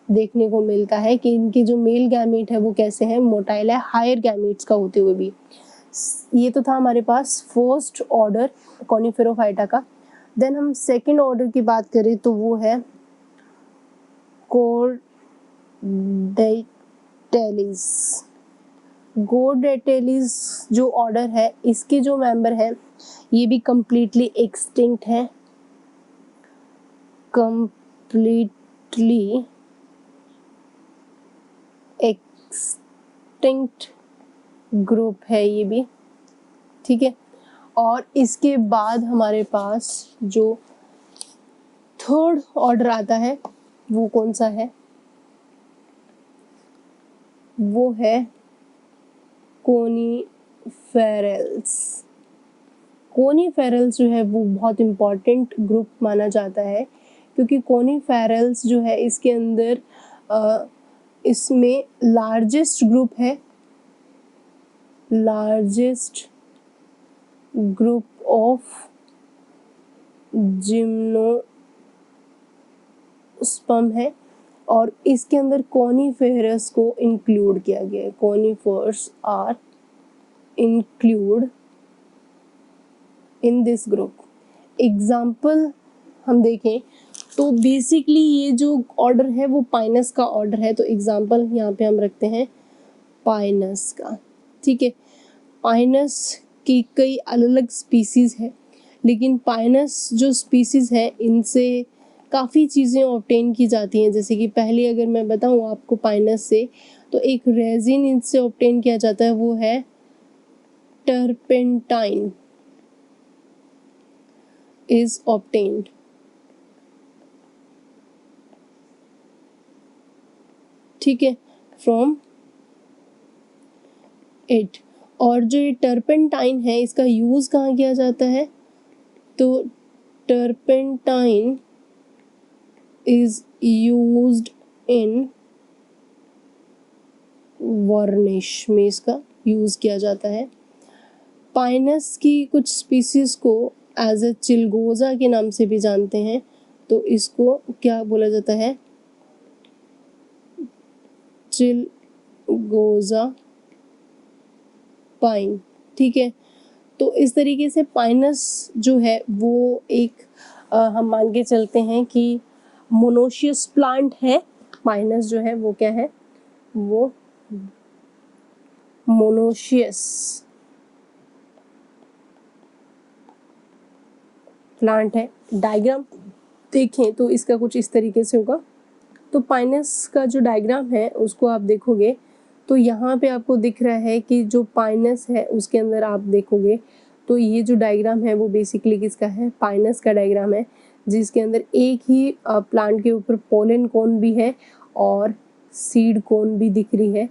देखने को मिलता है कि इनके जो मेल गैमेट है वो कैसे हैं, मोटाइल है, हायर गैमेट्स का होते हुए भी। ये तो था हमारे पास फर्स्ट ऑर्डर कॉनिफेरोफाइटा का। देन हम सेकंड ऑर्डर की बात करें तो वो है गोडेटेलिस। गोडेटेलिस जो ऑर्डर है इसके जो मेंबर हैं ये भी कंप्लीटली एक्सटिंक्ट है, कंप्लीटली एक्सटिंक्ट ग्रुप है ये भी। ठीक है, और इसके बाद हमारे पास जो थर्ड ऑर्डर आता है वो कौन सा है, वो है कोनीफेरल्स। कोनीफेरल्स जो है वो बहुत इम्पॉर्टेंट ग्रुप माना जाता है क्योंकि कोनीफेरल्स जो है इसके अंदर इसमें लार्जेस्ट ग्रुप है, लार्जेस्ट ग्रुप ऑफ जिम्नोस्पर्म है और इसके अंदर कोनीफेरस को इंक्लूड किया गया है। Conifers are include in this group. Example हम देखें तो बेसिकली ये जो ऑर्डर है वो पाइनस का ऑर्डर है, तो एग्जाम्पल यहाँ पे हम रखते हैं पाइनस का। ठीक है, पाइनस की कई अलग अलग स्पीसीज है लेकिन पाइनस जो स्पीसीज है इनसे काफ़ी चीज़ें ऑब्टेन की जाती हैं। जैसे कि पहले अगर मैं बताऊँ आपको पाइनस से, तो एक रेजिन इनसे ऑब्टेन किया जाता है, वो है टर्पेंटाइन इज ऑब्टेन्ड। ठीक है, फ्रॉम इट। और जो ये टर्पेंटाइन है इसका यूज़ कहाँ किया जाता है, तो turpentine is used in varnish में इसका यूज़ किया जाता है। पाइनस की कुछ स्पीसीज को एज ए चिलगोजा के नाम से भी जानते हैं, तो इसको क्या बोला जाता है, चिलगोजा पाइन। ठीक है, तो इस तरीके से पाइनस जो है वो एक हम मान के चलते हैं कि मोनोशियस प्लांट है। पाइनस जो है वो क्या है, वो मोनोशियस प्लांट है। डायग्राम देखें तो इसका कुछ इस तरीके से होगा। तो पाइनस का जो डायग्राम है उसको आप देखोगे तो यहाँ पे आपको दिख रहा है कि जो पाइनस है उसके अंदर आप देखोगे तो ये जो डायग्राम है वो बेसिकली किसका है, पाइनस का डायग्राम है, जिसके अंदर एक ही प्लांट के ऊपर पोलन कोन भी है और सीड कोन भी दिख रही है।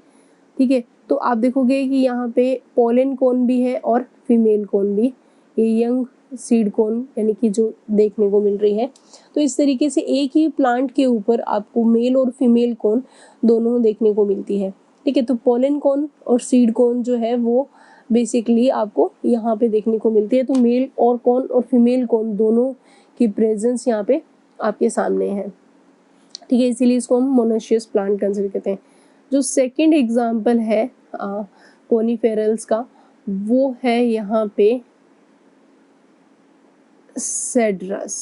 ठीक है, तो आप देखोगे कि यहाँ पे पोलन कोन भी है और फीमेल कोन भी, ये यंग सीड कोन यानी कि जो देखने को मिल रही है। तो इस तरीके से एक ही प्लांट के ऊपर आपको मेल और फीमेल कोन दोनों देखने को मिलती है। ठीक है, तो पोलन कोन और सीड कोन जो है वो बेसिकली आपको यहाँ पे देखने को मिलती है। तो मेल और कोन और फीमेल कोन दोनों की प्रेजेंस यहाँ पे आपके सामने है। ठीक है, इसीलिए इसको हम मोनोशियस प्लांट कंसिडर करते हैं। जो सेकंड एग्जांपल है कोनीफेरल्स का वो है यहाँ पे सेड्रस।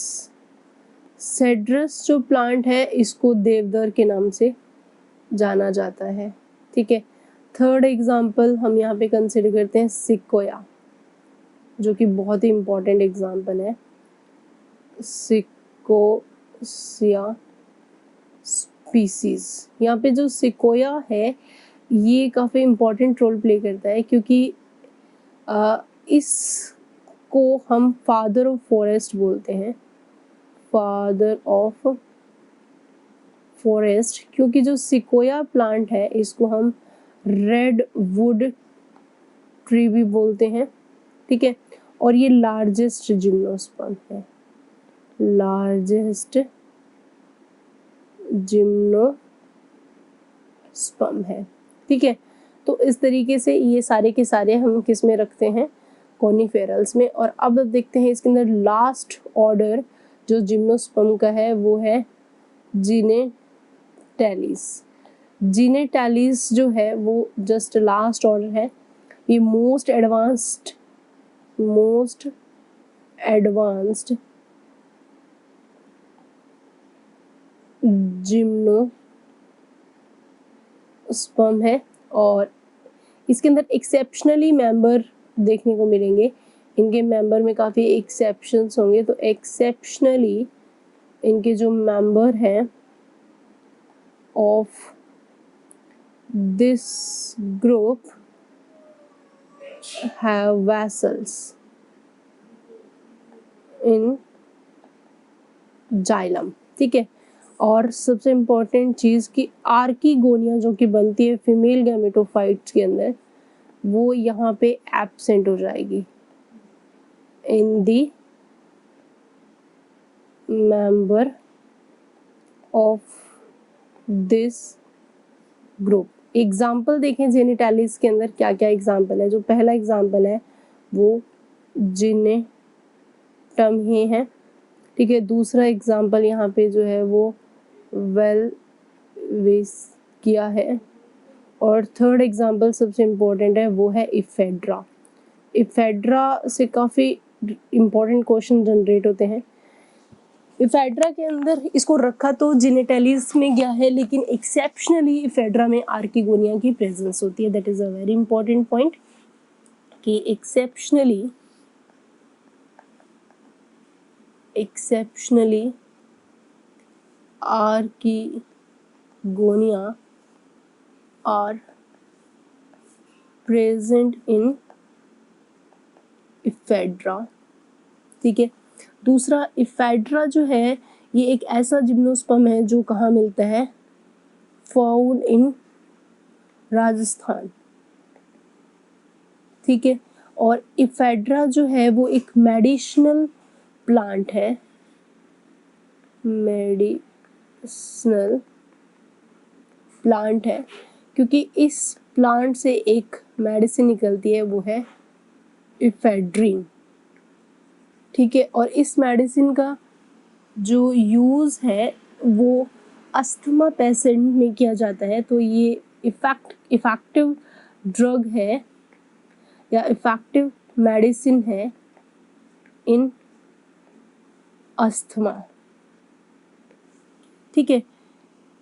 सेड्रस जो प्लांट है इसको देवदार के नाम से जाना जाता है। ठीक है, थर्ड एग्जांपल हम यहाँ पे कंसिडर करते हैं सिकोया, जो कि बहुत ही इम्पोर्टेंट एग्जांपल है। सिकोसिया स्पीसीज, यहाँ पे जो सिकोया है ये काफ़ी इम्पोर्टेंट रोल प्ले करता है क्योंकि इसको हम फादर ऑफ फॉरेस्ट बोलते हैं, फादर ऑफ फॉरेस्ट, क्योंकि जो सिकोया प्लांट है इसको हम रेड वुड ट्री भी बोलते हैं। ठीक है, और ये लार्जेस्ट जिम्नोस्पर्म है। लार्जेस्ट जिम्नोस्पर्म है। ठीक है, तो इस तरीके से ये सारे के सारे हम किस में रखते हैं, कॉनिफेरल्स में। और अब देखते हैं इसके अंदर लास्ट ऑर्डर जो जिम्नोस्पर्म का है वो है जिनेटैलिस। जिनेटैलिस जो है वो जस्ट लास्ट ऑर्डर है। ये मोस्ट एडवांस्ड जिम्नोस्पर्म है और इसके अंदर एक्सेप्शनली मेंबर देखने को मिलेंगे। इनके मेंबर में काफ़ी एक्सेप्शंस होंगे, तो एक्सेप्शनली इनके जो मेंबर हैं of this group have vessels in xylem. ठीक है, और सबसे इम्पोर्टेंट चीज़ कि आर्कीगोनिया जो कि बनती है फीमेल गैमेटोफाइट्स के अंदर, वो यहाँ पे एब्सेंट हो जाएगी in the member of this group. Example देखें जेनिटैलिस के अंदर क्या क्या एग्जाम्पल है। जो पहला एग्जाम्पल है वो जिनेटम ही है। ठीक है, दूसरा एग्जाम्पल यहाँ पे जो है वो वेल्विस किया है और थर्ड एग्जाम्पल सबसे इम्पोर्टेंट है वो है इफेड्रा। इफेड्रा से काफ़ी इम्पोर्टेंट क्वेश्चन जनरेट होते हैं। इफेड्रा के अंदर इसको रखा तो जिनेटैलिस में गया है, लेकिन एक्सेप्शनली इफेड्रा में आर्कीगोनिया की प्रेजेंस होती है। That is a very important point कि exceptionally archegonia are present in ephedra. ठीक है, दूसरा इफेड्रा जो है ये एक ऐसा जिम्नोस्पर्म है जो कहाँ मिलता है, फाउंड इन राजस्थान। ठीक है, और इफेड्रा जो है वो एक मेडिसिनल प्लांट है, मेडिसिनल प्लांट है क्योंकि इस प्लांट से एक मेडिसिन निकलती है वो है इफेड्रीन। ठीक है, और इस मेडिसिन का जो यूज़ है वो अस्थमा पेशेंट में किया जाता है। तो ये इफेक्टिव ड्रग है या इफेक्टिव मेडिसिन है इन अस्थमा। ठीक है,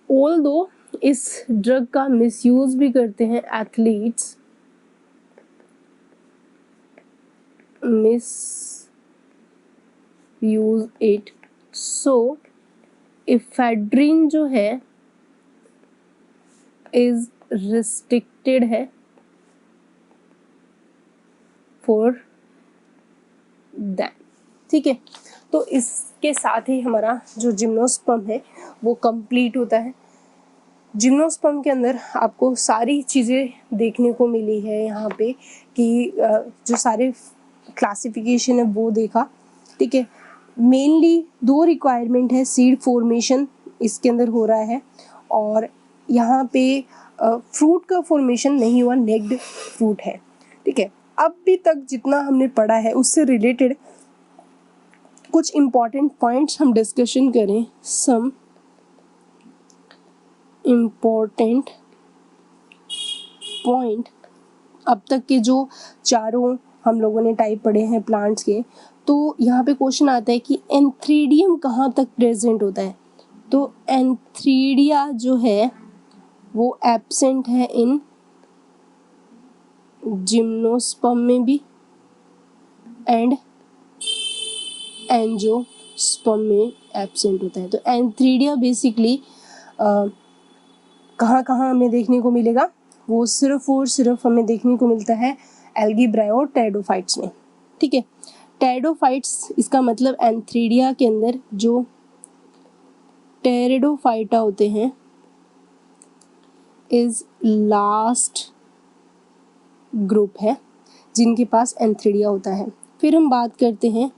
ऑल्दो इस ड्रग का मिसयूज भी करते हैं एथलीट्स, मिसयूज इट। सो इफेड्रीन जो है इज रिस्ट्रिक्टेड है फॉर दैट। ठीक है, तो इसके साथ ही हमारा जो जिम्नोस्पर्म है वो कंप्लीट होता है। जिम्नोस्पर्म के अंदर आपको सारी चीज़ें देखने को मिली है यहाँ पे कि जो सारे क्लासिफिकेशन है वो देखा। ठीक है, मेनली दो रिक्वायरमेंट है, सीड फॉर्मेशन इसके अंदर हो रहा है और यहाँ पे फ्रूट का फॉर्मेशन नहीं हुआ, नेक्ड फ्रूट है। ठीक है, अभी तक जितना हमने पढ़ा है उससे रिलेटेड कुछ इम्पॉर्टेंट पॉइंट्स हम डिस्कशन करें। सम इम्पोर्टेंट पॉइंट, अब तक के जो चारों हम लोगों ने टाइप पढ़े हैं प्लांट्स के, तो यहाँ पे क्वेश्चन आता है कि एंथ्रीडियम कहाँ तक प्रेजेंट होता है। तो एंथ्रीडिया जो है वो एब्सेंट है इन जिम्नोस्पर्म में भी एंड एंजियोस्पर्म में एब्सेंट होता है। तो एंथ्रीडिया बेसिकली कहाँ कहाँ हमें देखने को मिलेगा, वो सिर्फ और सिर्फ हमें देखने को मिलता है एल्गीब्राई और टेरिडोफाइट्स में। ठीक है, टेरिडोफाइट्स इसका मतलब एंथ्रीडिया के अंदर जो टेरिडोफाइटा होते हैं इज लास्ट ग्रुप है जिनके पास एंथ्रीडिया होता है। फिर हम बात करते हैं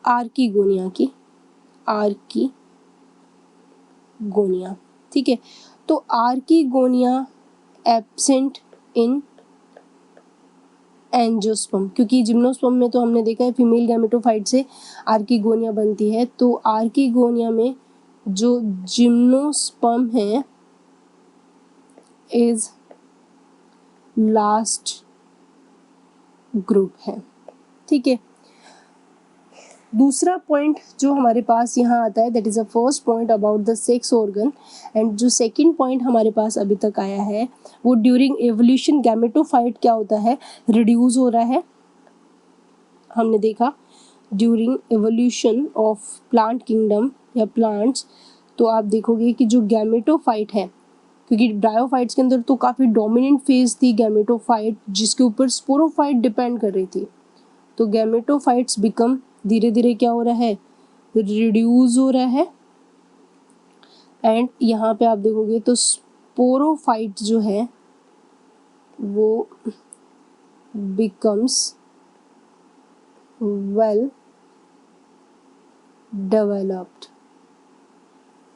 आर्कीगोनिया की। आर्कीगोनिया। ठीक है, तो आर्कीगोनिया एब्सेंट इन एंजियोस्पर्म, क्योंकि जिम्नोस्पर्म में तो हमने देखा है फीमेल गैमेटोफाइट से आर्कीगोनिया बनती है, तो आर्कीगोनिया में जो जिम्नोस्पर्म है इज लास्ट ग्रुप है। ठीक है, दूसरा पॉइंट जो हमारे पास यहाँ आता है that is a first point about the sex organ, and जो सेकंड पॉइंट हमारे पास अभी तक आया है वो ड्यूरिंग एवोल्यूशन गैमेटोफाइट क्या होता है, रिड्यूस हो रहा है। हमने देखा during evolution of plant kingdom या प्लांट्स, तो आप देखोगे कि जो गैमेटोफाइट है, क्योंकि ब्रायोफाइट्स के अंदर तो काफ़ी डोमिनेंट फेज थी गैमेटोफाइट जिसके ऊपर स्पोरोफाइट डिपेंड कर रही थी, तो गैमेटोफाइट्स बिकम धीरे धीरे क्या हो रहा है, रिड्यूस हो रहा है। एंड यहाँ पे आप देखोगे तो स्पोरोफाइट जो है वो बिकम्स वेल डेवलप्ड।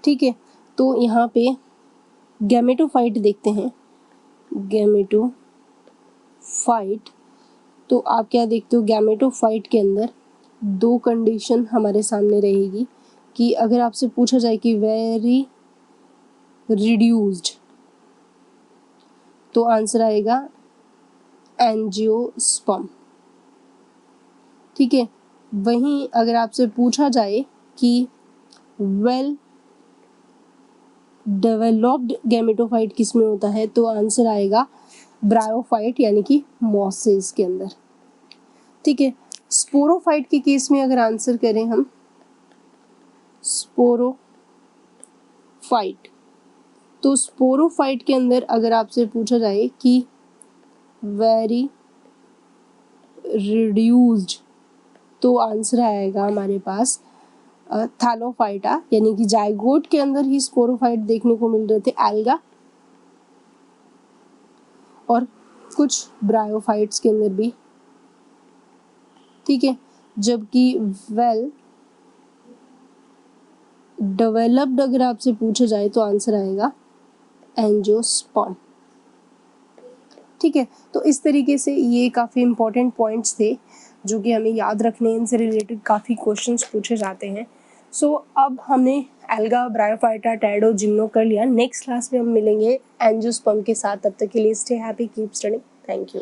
ठीक है, तो यहाँ पे गैमेटोफाइट देखते हैं। गैमेटोफाइट, तो आप क्या देखते हो, गैमेटोफाइट के अंदर दो कंडीशन हमारे सामने रहेगी कि अगर आपसे पूछा जाए कि वेरी रिड्यूस्ड, तो आंसर आएगा एंजियोस्पर्म। ठीक है, वहीं अगर आपसे पूछा जाए कि वेल डेवलप्ड गैमेटोफाइट किस में होता है, तो आंसर आएगा ब्रायोफाइट यानी कि मॉसेस के अंदर। ठीक है, स्पोरोफाइट के केस में अगर आंसर करें हम स्पोरोफाइट, तो स्पोरोफाइट के अंदर अगर आपसे पूछा जाए कि वेरी रिड्यूस्ड, तो आंसर आएगा हमारे पास थैलोफाइटा, यानी कि जाइगोट के अंदर ही स्पोरोफाइट देखने को मिल रहे थे, एल्गा और कुछ ब्रायोफाइट्स के अंदर भी। ठीक है, जबकि वेल डेवलप्ड अगर आपसे पूछा जाए तो आंसर आएगा एंजियोस्पर्म। ठीक है, तो इस तरीके से ये काफ़ी इंपॉर्टेंट पॉइंट्स थे जो कि हमें याद रखने, इनसे रिलेटेड काफ़ी क्वेश्चंस पूछे जाते हैं। सो अब हमने एल्गा, ब्रायोफाइटा, टैडो, जिम्नो कर लिया। नेक्स्ट क्लास में हम मिलेंगे एंजियोस्पर्म के साथ। तब तक के लिए stay happy, keep studying, thank you.